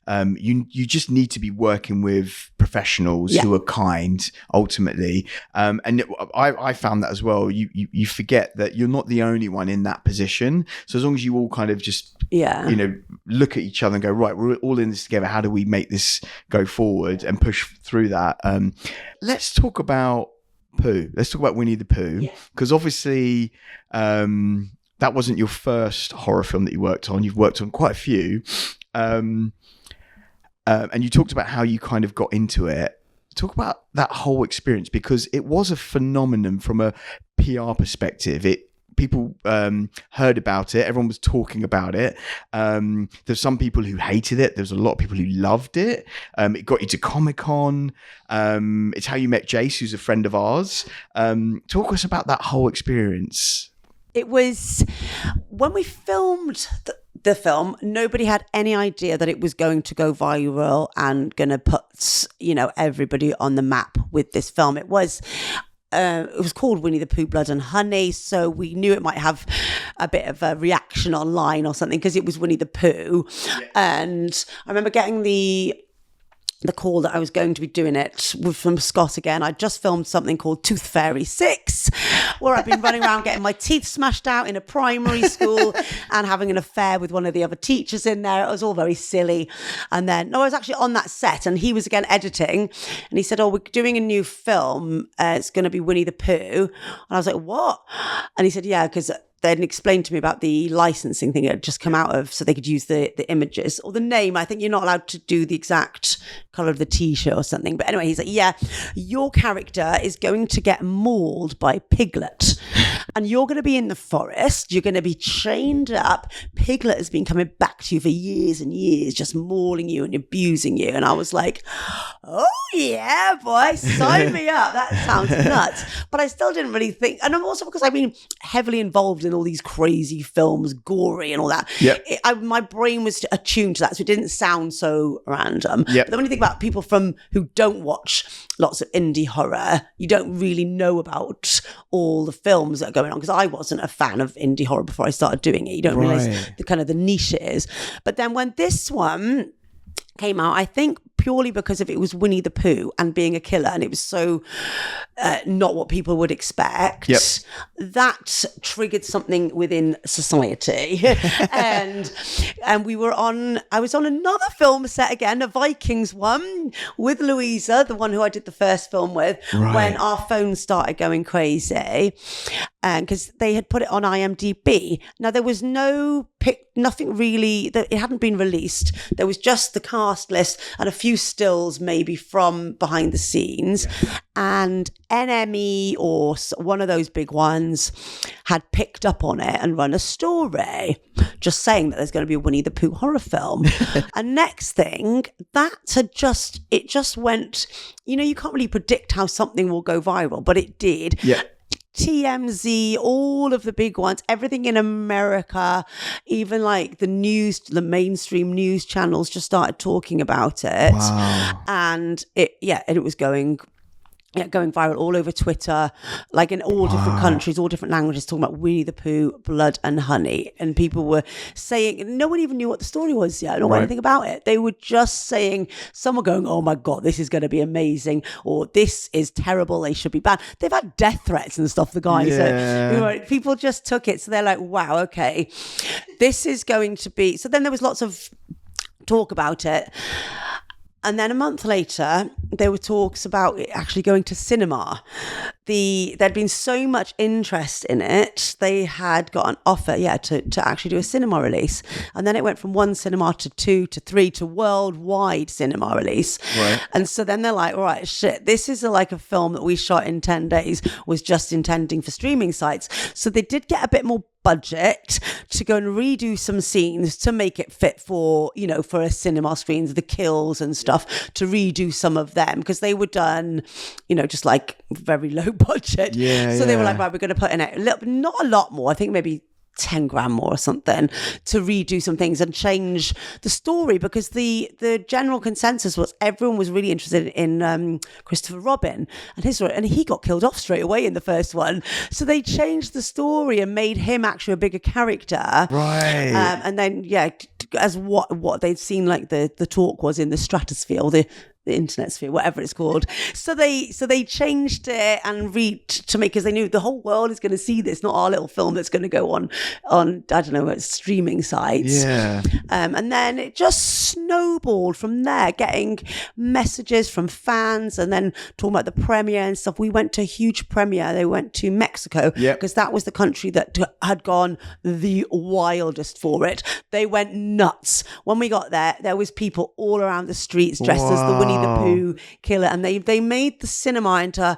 You just need to be working with professionals who are kind, ultimately. And I found that as well. You forget that you're not the only one in that position. So as long as you all kind of just, look at each other and go, right, we're all in this together. How do we make this go forward and push through that? Let's talk about Pooh. Let's talk about Winnie the Pooh. Because obviously that wasn't your first horror film that you worked on. You've worked on quite a few. And you talked about how you kind of got into it. Talk about that whole experience, because it was a phenomenon from a PR perspective. People heard about it. Everyone was talking about it. There's some people who hated it. There's a lot of people who loved it. It got you to Comic-Con. It's how you met Jace, who's a friend of ours. Talk to us about that whole experience. It was when we filmed the film, nobody had any idea that it was going to go viral and going to put, everybody on the map with this film. It was called Winnie the Pooh Blood and Honey, so we knew it might have a bit of a reaction online or something, because it was Winnie the Pooh. And I remember getting the call that I was going to be doing it from Scott again. I just filmed something called Tooth Fairy 6, where I've been running around getting my teeth smashed out in a primary school and having an affair with one of the other teachers in there. It was all very silly. And then, I was actually on that set, and he was again editing, and he said, we're doing a new film. It's going to be Winnie the Pooh. And I was like, what? And he said, yeah, because they'd explained to me about the licensing thing it had just come out of, so they could use the images or the name. I think you're not allowed to do the exact colour of the t-shirt or something. But anyway, he's like, yeah, your character is going to get mauled by Piglet. And you're going to be in the forest. You're going to be chained up. Piglet has been coming back to you for years and years, just mauling you and abusing you. And I was like, oh yeah, boy, sign me up. That sounds nuts. But I still didn't really think. And also because I've been heavily involved in all these crazy films, gory and all that. Yep. My brain was attuned to that, so it didn't sound so random. Yep. But then when you think about people who don't watch lots of indie horror, you don't really know about all the films that are going on, because I wasn't a fan of indie horror before I started doing it. You don't realize the niche it is. But then when this one came out, I think purely because of it was Winnie the Pooh and being a killer, and it was so not what people would expect. Yep. That triggered something within society. and I was on another film set again, a Vikings one, with Louisa, the one who I did the first film with, when our phones started going crazy. Because they had put it on IMDb. Now, there was nothing really, it hadn't been released. There was just the cast list and a few stills maybe from behind the scenes. And NME, or one of those big ones, had picked up on it and run a story just saying that there's going to be a Winnie the Pooh horror film. And next thing, it just went, you can't really predict how something will go viral, but it did. Yeah. TMZ, all of the big ones, everything in America, even like the mainstream news channels just started talking about it. Wow. And it was going viral all over Twitter, like in all different countries, all different languages, talking about Winnie the Pooh, Blood and Honey. And people were saying, no one even knew what the story was yet, or anything about it. They were just saying, some were going, oh my God, this is going to be amazing, or this is terrible, they should be banned. They've had death threats and stuff, the guys. Yeah. People just took it. So they're like, wow, okay, this is going to be... So then there was lots of talk about it. And then a month later, there were talks about it actually going to cinema. There'd been so much interest in it, they had got an offer, to actually do a cinema release. And then it went from one cinema to 2 to 3 to worldwide cinema release. Right. And so then they're like, all right, shit, this is like a film that we shot in 10 days, was just intending for streaming sites. So they did get a bit more budget to go and redo some scenes to make it fit for a cinema screens, the kills and stuff, to redo some of them, because they were done, just like very low budget. So they were like, right, we're going to put in not a lot more, I think maybe 10 grand more or something, to redo some things and change the story, because the general consensus was everyone was really interested in Christopher Robin and his story, and he got killed off straight away in the first one. So they changed the story and made him actually a bigger character. Right. And then, as what they'd seen, like the talk was in the stratosphere, or the internet sphere, whatever it's called. So they changed it and to make, because they knew the whole world is going to see this, not our little film that's going to go on I don't know, streaming sites. Yeah. And then it just snowballed from there, getting messages from fans, and then talking about the premiere and stuff. We went to a huge premiere. They went to Mexico, because that was the country that had gone the wildest for it. They went nuts. When we got there was people all around the streets dressed as the Winnie the Pooh killer, and they made the cinema into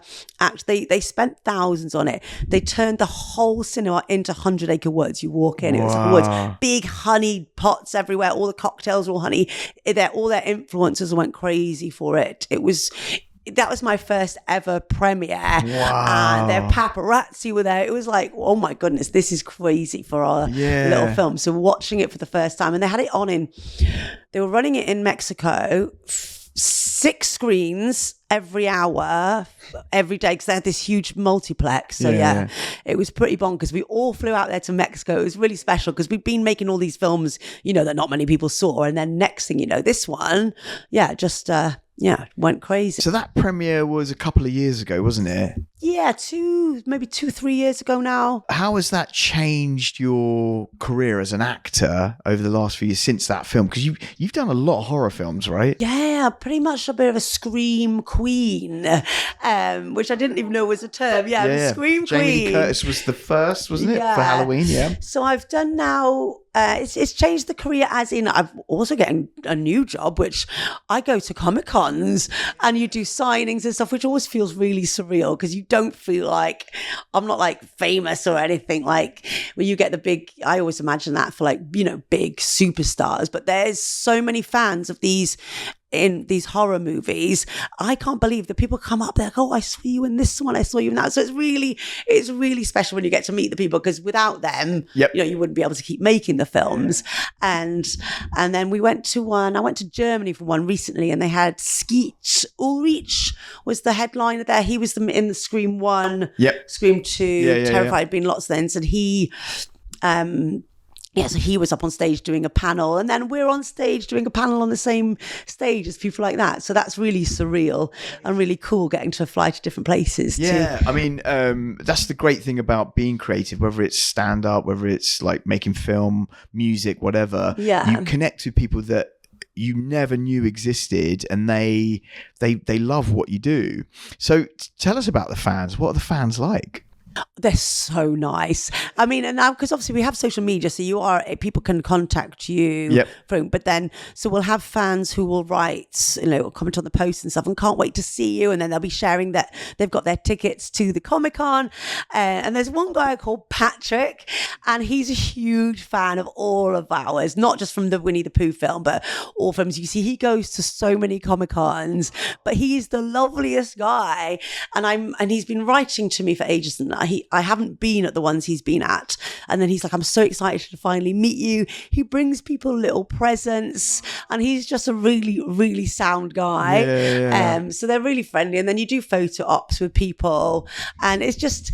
they spent thousands on it. They turned the whole cinema into 100-acre woods. You walk in, it was like woods, big honey pots everywhere, all the cocktails were all honey. All their influencers went crazy for it. That was my first ever premiere. Wow. And their paparazzi were there. It was like, oh my goodness, this is crazy for our little film. So watching it for the first time, and they had it on they were running it in Mexico, 6 screens every hour, every day, because they had this huge multiplex. So it was pretty bonkers. We all flew out there to Mexico. It was really special, because we've been making all these films, that not many people saw. And then next thing you know, this one, just went crazy. So that premiere was a couple of years ago, wasn't it? Yeah, 3 years ago now. How has that changed your career as an actor over the last few years since that film? Because you've done a lot of horror films, right? Yeah, pretty much a bit of a scream queen, which I didn't even know was a term. Yeah. Scream Jamie queen. Lee Curtis was the first, wasn't it, for Halloween? Yeah. So I've done now. It's changed the career, as in I'm also getting a new job, which I go to Comic-Cons and you do signings and stuff, which always feels really surreal, because you don't feel like, I'm not like famous or anything, like when you get the big, I always imagine that for like, big superstars, but there's so many fans of these in these horror movies. I can't believe that people come up, they're like, oh, I saw you in this one, I saw you in that. So it's really special when you get to meet the people, because without them, you wouldn't be able to keep making the films. And then I went to Germany for one recently, and they had Skeet Ulrich was the headliner there. He was in the Scream 1, Scream 2, Terrified, been lots of things, and he so he was up on stage doing a panel, and then we're on stage doing a panel on the same stage as people like that. So that's really surreal and really cool, getting to fly to different places. Yeah, I mean, that's the great thing about being creative, whether it's stand up, whether it's like making film, music, whatever. Yeah. You connect with people that you never knew existed, and they love what you do. So tell us about the fans. What are the fans like? They're so nice. I mean, and now, because obviously we have social media, so people can contact you. Yep. But then, so we'll have fans who will write, comment on the posts and stuff, and can't wait to see you. And then they'll be sharing that they've got their tickets to the Comic-Con. And there's one guy called Patrick, and he's a huge fan of all of ours, not just from the Winnie the Pooh film, but all films. You see, he goes to so many Comic-Cons, but he's the loveliest guy. And he's been writing to me for ages, and I haven't been at the ones he's been at. And then he's like, I'm so excited to finally meet you. He brings people little presents, and he's just a really, really sound guy. Yeah. So they're really friendly. And then you do photo ops with people. And it's just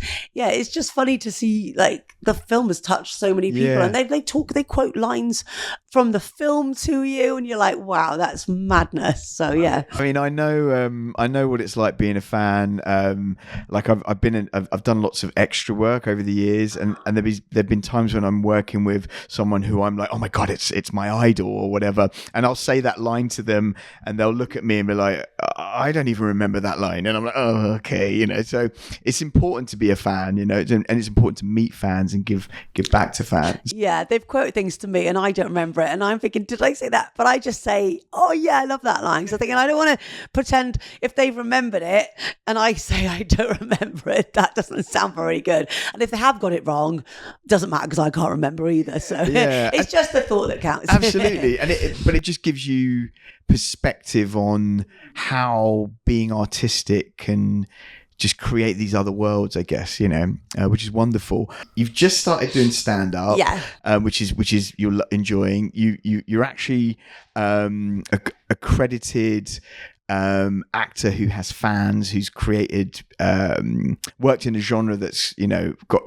funny to see, like, the film has touched so many people. Yeah. And they quote lines from the film to you, and you're like, wow, that's madness. So yeah. I mean, I know what it's like being a fan. Like I've done lots of extra work over the years, and there've been times when I'm working with someone who I'm like, oh my god, it's my idol or whatever, and I'll say that line to them, and they'll look at me and be like, I don't even remember that line, and I'm like, oh, okay, so it's important to be a fan, and it's important to meet fans and give back to fans. Yeah, they've quoted things to me and I don't remember it, and I'm thinking, did I say that? But I just say, oh yeah, I love that line. So I'm thinking, I don't want to pretend if they've remembered it and I say I don't remember it, that doesn't sound very good. And if they have got it wrong, it doesn't matter because I can't remember either. So yeah, it's just the thought that counts. Absolutely. But it just gives you perspective on how being artistic can just create these other worlds, I guess, which is wonderful. You've just started doing stand up, which is you're enjoying. You're actually accredited actor who has fans, who's created, worked in a genre that's got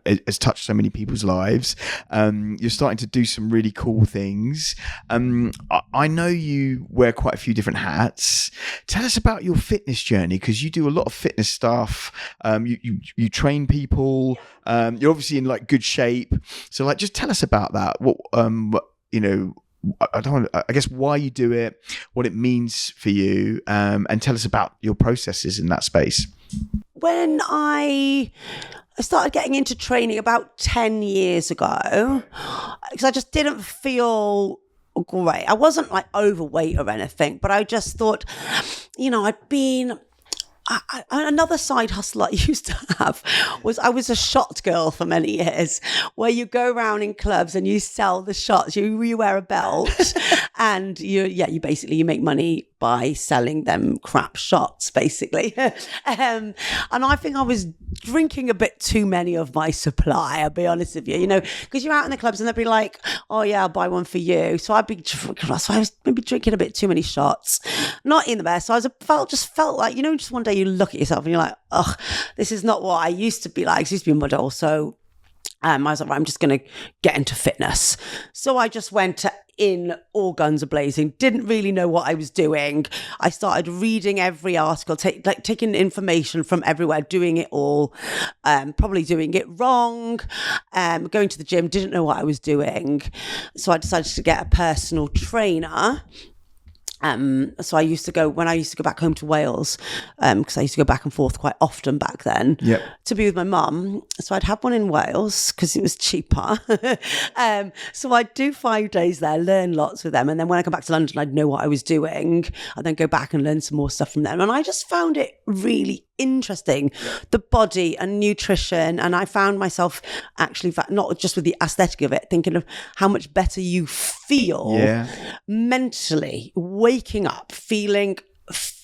has touched so many people's lives. You're starting to do some really cool things. I know you wear quite a few different hats. Tell us about your fitness journey, because you do a lot of fitness stuff. You train people. You're obviously in like good shape. So like, just tell us about that. I guess why you do it, what it means for you, and tell us about your processes in that space. When I started getting into training about 10 years ago, because I just didn't feel great. I wasn't like overweight or anything, but I just thought, I'd been... another side hustle I used to have was I was a shot girl for many years, where you go around in clubs and you sell the shots. You wear a belt and you basically make money by selling them crap shots, basically. And I think I was drinking a bit too many of my supply, I'll be honest with you, because you're out in the clubs and they'd be like, oh yeah, I'll buy one for you. So I was maybe drinking a bit too many shots, not in the best. So I just felt like, just one day you look at yourself and you're like, ugh, this is not what I used to be like. I used to be a model. So I was like, right, I'm just going to get into fitness. So I just went in all guns a-blazing, didn't really know what I was doing. I started reading every article, taking information from everywhere, doing it all, probably doing it wrong, going to the gym, didn't know what I was doing. So I decided to get a personal trainer. So when I used to go back home to Wales, because I used to go back and forth quite often back then, to be with my mum. So I'd have one in Wales because it was cheaper. So I'd do 5 days there, learn lots with them. And then when I come back to London, I'd know what I was doing. I'd then go back and learn some more stuff from them. And I just found it really interesting, the body and nutrition. And I found myself actually, not just with the aesthetic of it, thinking of how much better you feel mentally, waking up feeling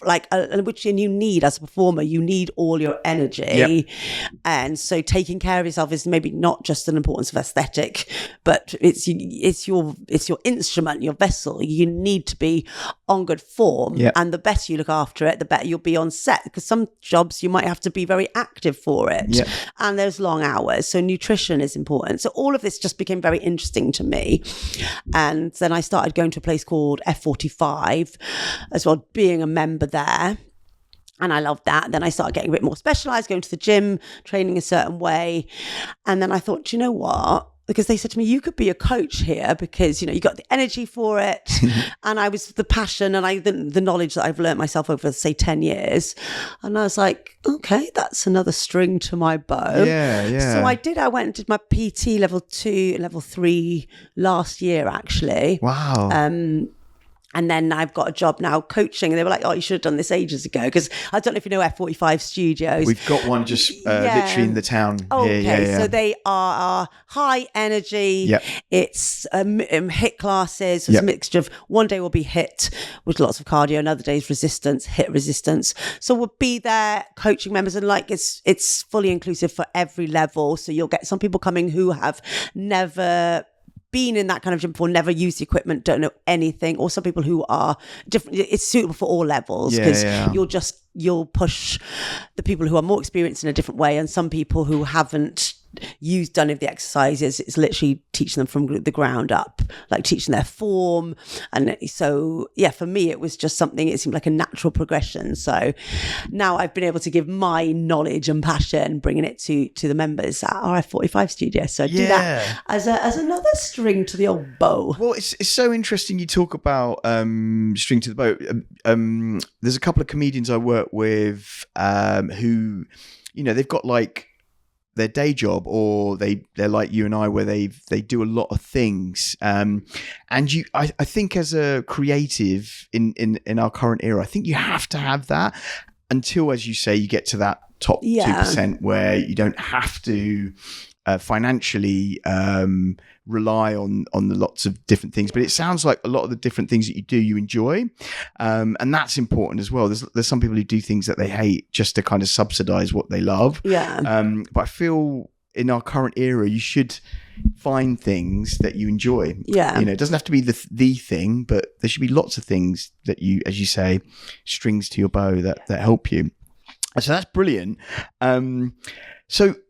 and you need, as a performer, you need all your energy. Yep. And so taking care of yourself is maybe not just an importance of aesthetic, but it's your instrument, your vessel. You need to be on good form. Yep. And the better you look after it, the better you'll be on set, because some jobs you might have to be very active for it. Yep. And there's long hours, so nutrition is important. So all of this just became very interesting to me. And then I started going to a place called F45 as well, being a member there. And I loved that. Then I started getting a bit more specialized, going to the gym, training a certain way. And then I thought, do you know what? Because they said to me, you could be a coach here because, you got the energy for it. And I was the passion and the knowledge that I've learned myself over, say, 10 years. And I was like, okay, that's another string to my bow. Yeah. So I went and did my PT level 2, level 3 last year, actually. Wow. And then I've got a job now coaching. And they were like, oh, you should have done this ages ago. Because I don't know if you know F45 Studios. We've got one just literally in the town. Okay, Yeah. So they are high energy. Yep. It's HIIT classes. So it's a mixture of one day will be HIIT with lots of cardio, another day's resistance, HIIT resistance. So we'll be there coaching members, and it's fully inclusive for every level. So you'll get some people coming who have never been in that kind of gym before, never used the equipment, don't know anything, or some people who are different. It's suitable for all levels because you'll push the people who are more experienced in a different way, and some people who haven't done any of the exercises, it's literally teaching them from the ground up, like teaching their form. And so for me it was just something, it seemed like a natural progression. So now I've been able to give my knowledge and passion, bringing it to the members at our F45 studio. So I do that as another string to the old bow. Well, it's so interesting you talk about string to the bow. There's a couple of comedians I work with who, they've got like their day job, or they're like you and I, where they do a lot of things. And I think as a creative in our current era, I think you have to have that until, as you say, you get to that top 2% where you don't have to financially rely on the lots of different things. But it sounds like a lot of the different things that you do, you enjoy, and that's important as well. There's some people who do things that they hate just to kind of subsidize what they love. But I feel in our current era, you should find things that you enjoy. It doesn't have to be the thing, but there should be lots of things that you, as you say, strings to your bow that help you. So that's brilliant.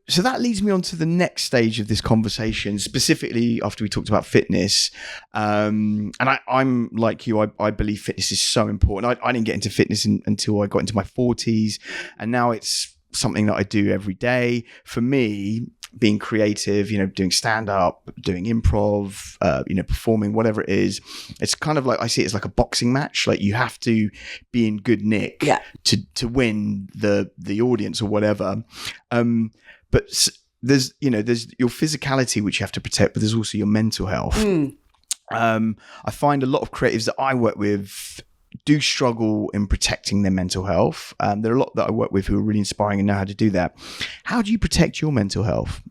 So that leads me on to the next stage of this conversation, specifically after we talked about fitness. And I'm like you, I believe fitness is so important. I didn't get into fitness until I got into my 40s, and now it's something that I do every day. For me, being creative, doing stand-up, doing improv, performing, whatever it is, it's kind of like, I see it as like a boxing match. Like you have to be in good nick to win the audience or whatever. But there's your physicality, which you have to protect, but there's also your mental health. I find a lot of creatives that I work with do struggle in protecting their mental health. There are a lot that I work with who are really inspiring and know how to do that. How do you protect your mental health?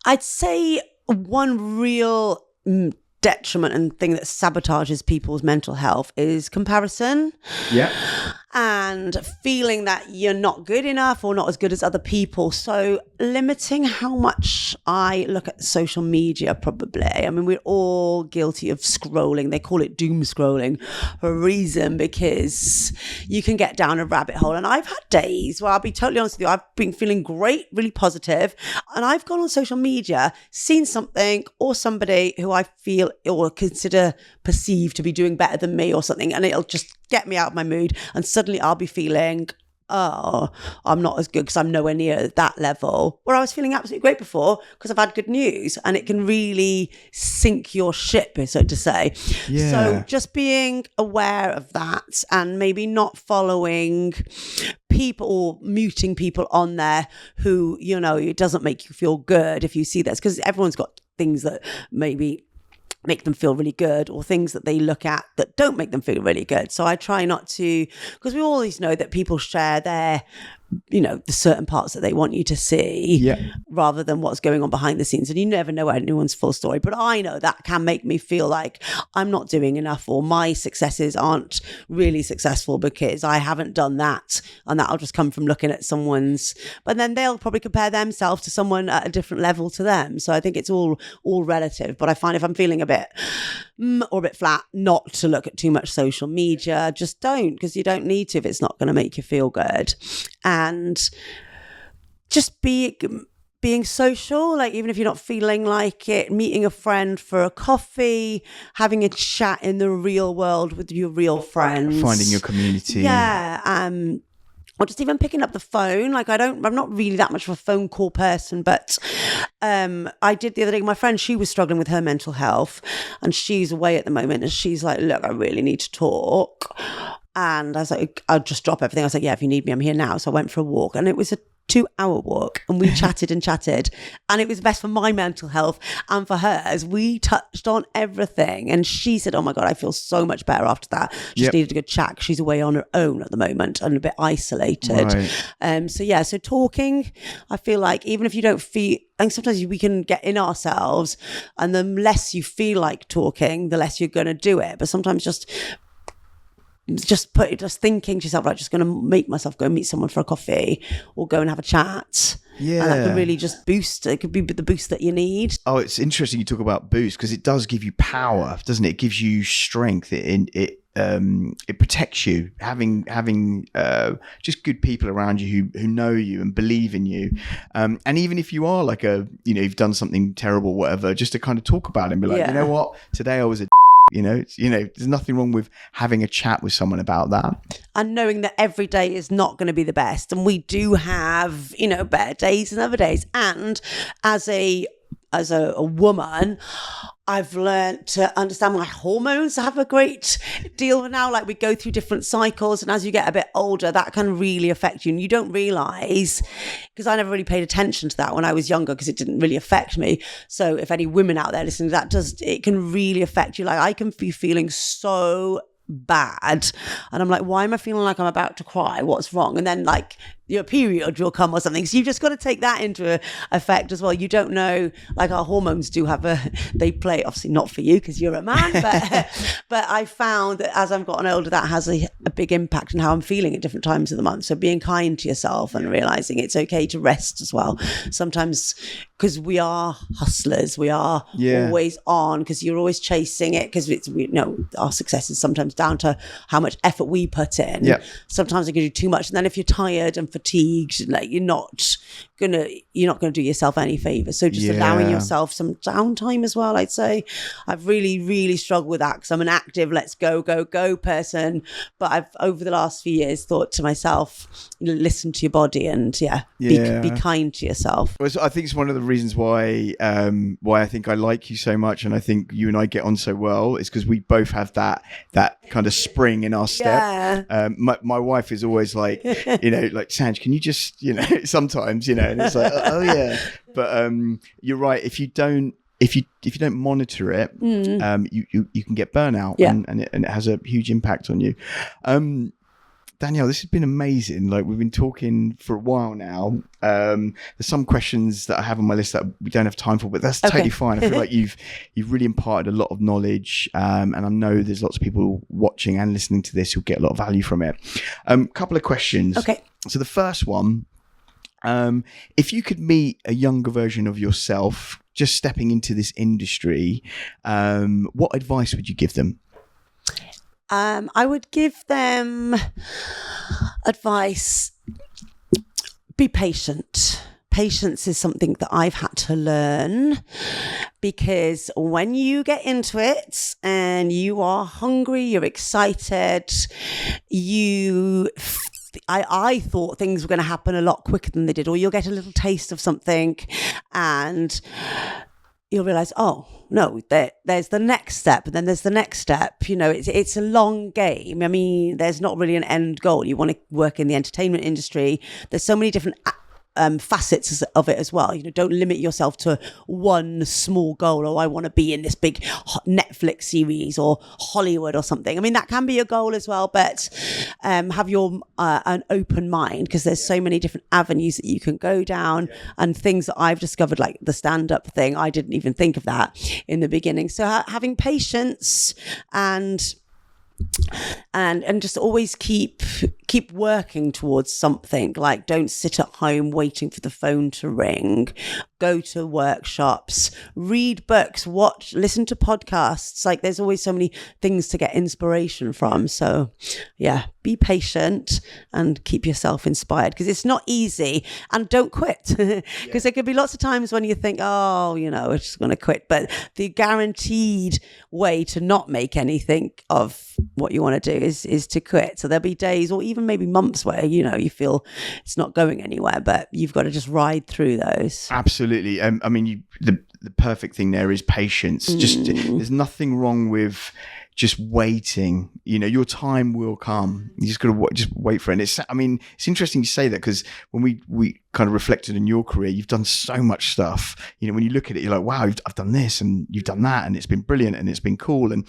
I'd say one real detriment and thing that sabotages people's mental health is comparison. And feeling that you're not good enough or not as good as other people. So limiting how much I look at social media, probably. I mean, we're all guilty of scrolling. They call it doom scrolling for a reason, because you can get down a rabbit hole. And I've had days where, I'll be totally honest with you, I've been feeling great, really positive, and I've gone on social media, seen something or somebody who I feel or consider perceived to be doing better than me or something, and it'll just get me out of my mood, and suddenly I'll be feeling, oh, I'm not as good because I'm nowhere near that level, where I was feeling absolutely great before because I've had good news. And it can really sink your ship, so to say. So just being aware of that, and maybe not following people or muting people on there who, it doesn't make you feel good if you see this, because everyone's got things that maybe make them feel really good, or things that they look at that don't make them feel really good. So I try not to, because we always know that people share their the certain parts that they want you to see rather than what's going on behind the scenes. And you never know anyone's full story. But I know that can make me feel like I'm not doing enough, or my successes aren't really successful because I haven't done that. And that'll just come from looking at someone's, but then they'll probably compare themselves to someone at a different level to them. So I think it's all relative. But I find if I'm feeling a bit or a bit flat, not to look at too much social media. Just don't, because you don't need to if it's not going to make you feel good. And just being social, like even if you're not feeling like it, meeting a friend for a coffee, having a chat in the real world with your real friends, finding your community. Or just even picking up the phone. Like I'm not really that much of a phone call person, but I did the other day. My friend, she was struggling with her mental health, and she's away at the moment, and she's like, look, I really need to talk. And I was like, I'll just drop everything. I was like, yeah, if you need me, I'm here now. So I went for a walk, and it was a 2-hour walk, and we chatted and chatted, and it was best for my mental health and for hers. We touched on everything, and she said, oh my God, I feel so much better after that. Just needed a good chat. She's away on her own at the moment and a bit isolated. Right. So talking, I feel like even if you don't feel, I think sometimes we can get in ourselves, and the less you feel like talking, the less you're going to do it. But sometimes just thinking to yourself, like, just going to make myself go meet someone for a coffee or go and have a chat. Yeah. And that can really just boost. It could be the boost that you need. Oh, it's interesting you talk about boost, because it does give you power, doesn't it? It gives you strength. It protects you, having just good people around you who know you and believe in you. And even if you are like you've done something terrible, whatever, just to kind of talk about it and be like, you know what, today I was a there's nothing wrong with having a chat with someone about that. And knowing that every day is not going to be the best. And we do have, better days than other days. And as a woman, I've learned to understand my hormones. I have a great deal now. Like, we go through different cycles, and as you get a bit older, that can really affect you. And you don't realize, because I never really paid attention to that when I was younger, because it didn't really affect me. So if any women out there listening, it can really affect you. Like, I can be feeling so bad, and I'm like, why am I feeling like I'm about to cry? What's wrong? And then like your period will come or something. So you've just got to take that into effect as well. You don't know, like our hormones do they play, obviously not for you because you're a man, but I found that as I've gotten older, that has a big impact on how I'm feeling at different times of the month. So being kind to yourself and realizing it's okay to rest as well. Sometimes, because we are hustlers, we are always on, because you're always chasing it, because our success is sometimes down to how much effort we put in. Yeah. Sometimes it can do too much, and then if you're tired and fatigued, like you're not gonna do yourself any favors. So just allowing yourself some downtime as well. I'd say I've really, really struggled with that, because I'm an active, let's go person. But I've over the last few years thought to myself, listen to your body and be kind to yourself. Well, I think it's one of the reasons why I think I like you so much, and I think you and I get on so well, is because we both have that kind of spring in our step. My wife is always like, like, Sanj, can you just, sometimes, and it's like, oh yeah. But you're right. If you don't monitor it, you can get burnout, and it has a huge impact on you. Danielle, this has been amazing. Like, we've been talking for a while now. There's some questions that I have on my list that we don't have time for, but that's totally fine. I feel like you've really imparted a lot of knowledge, and I know there's lots of people watching and listening to this who'll get a lot of value from it. Couple of questions. Okay. So the first one, if you could meet a younger version of yourself just stepping into this industry, what advice would you give them? I would give them advice. Be patient. Patience is something that I've had to learn, because when you get into it and you are hungry, you're excited, I thought things were going to happen a lot quicker than they did, or you'll get a little taste of something and you'll realize, oh no, there's the next step, and then there's the next step. It's a long game. I mean, there's not really an end goal. You want to work in the entertainment industry. There's so many different facets of it as well. Don't limit yourself to one small goal. I want to be in this big Netflix series or Hollywood or something. I mean, that can be a goal as well, but have your an open mind, because there's so many different avenues that you can go down, and things that I've discovered, like the stand-up thing. I didn't even think of that in the beginning. So having patience and just always keep working towards something. Like, don't sit at home waiting for the phone to ring. Go to workshops, read books, listen to podcasts. Like, there's always so many things to get inspiration from. So yeah, be patient and keep yourself inspired, because it's not easy. And don't quit, because there could be lots of times when you think, oh, I'm just going to quit. But the guaranteed way to not make anything of what you want to do is to quit. So there'll be days or even maybe months where, you feel it's not going anywhere, but you've got to just ride through those. Absolutely. I mean, the perfect thing there is patience. Just there's nothing wrong with just waiting. Your time will come. You just got to just wait for it. And it's interesting you say that, because when we kind of reflected on your career, you've done so much stuff. When you look at it, you're like, wow, I've done this and you've done that, and it's been brilliant and it's been cool, and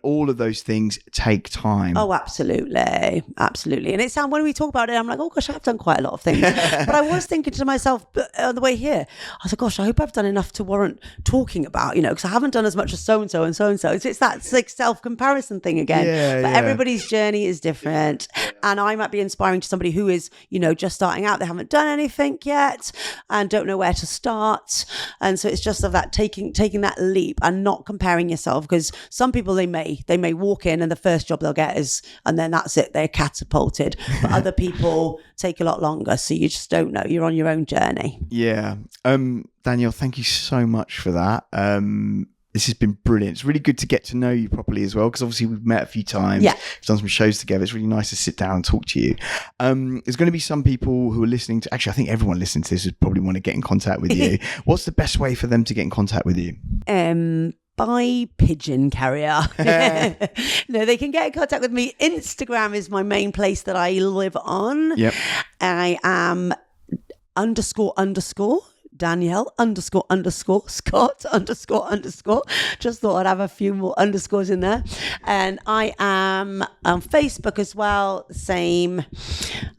all of those things take time. Oh, absolutely. And it sounds, when we talk about it, I'm like, oh gosh, I've done quite a lot of things. But I was thinking to myself on the way here, I was like, gosh, I hope I've done enough to warrant talking about, because I haven't done as much as so-and-so and so-and-so. It's that like self-comparison thing again. But everybody's journey is different. And I might be inspiring to somebody who is, just starting out. They haven't done anything yet and don't know where to start. And so it's just of that taking that leap and not comparing yourself, because some people, they may walk in and the first job they'll get is, and then that's it, they're catapulted. But other people take a lot longer. So you just don't know. You're on your own journey. Yeah. Danielle, thank you so much for that. This has been brilliant. It's really good to get to know you properly as well, because obviously we've met a few times. Yeah. We've done some shows together. It's really nice to sit down and talk to you. There's going to be some people who are listening to, actually, I think everyone listening to this would probably want to get in contact with you. What's the best way for them to get in contact with you? By pigeon carrier. No, they can get in contact with me. Instagram is my main place that I live on. Yep. I am __ Danielle __ Scott __ just thought I'd have a few more underscores in there. And I am on Facebook as well, same.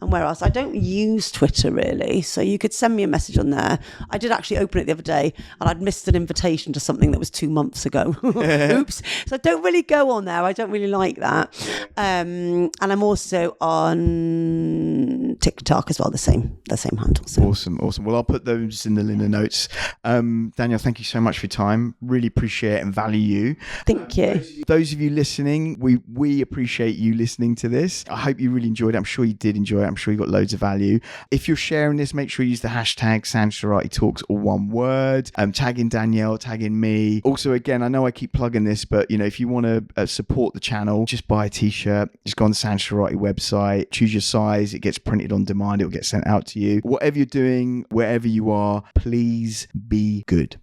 And where else? I don't use Twitter really, so you could send me a message on there. I did actually open it the other day and I'd missed an invitation to something that was 2 months ago. Oops. So I don't really go on there. I don't really like that. And I'm also on TikTok as well, the same handle. So. Awesome. Well, I'll put those in the notes. Danielle, thank you so much for your time. Really appreciate and value you. Thank you. Those of you listening, we appreciate you listening to this. I hope you really enjoyed it. I'm sure you did enjoy it. I'm sure you got loads of value. If you're sharing this, make sure you use the hashtag Sanj Surati Talks, all one word. Tagging Danielle, tagging me. Also, again, I know I keep plugging this, but if you want to support the channel, just buy a t-shirt. Just go on the Sanj Surati website, choose your size. It gets printed on demand. It will get sent out to you. Whatever you're doing, wherever you are, please be good.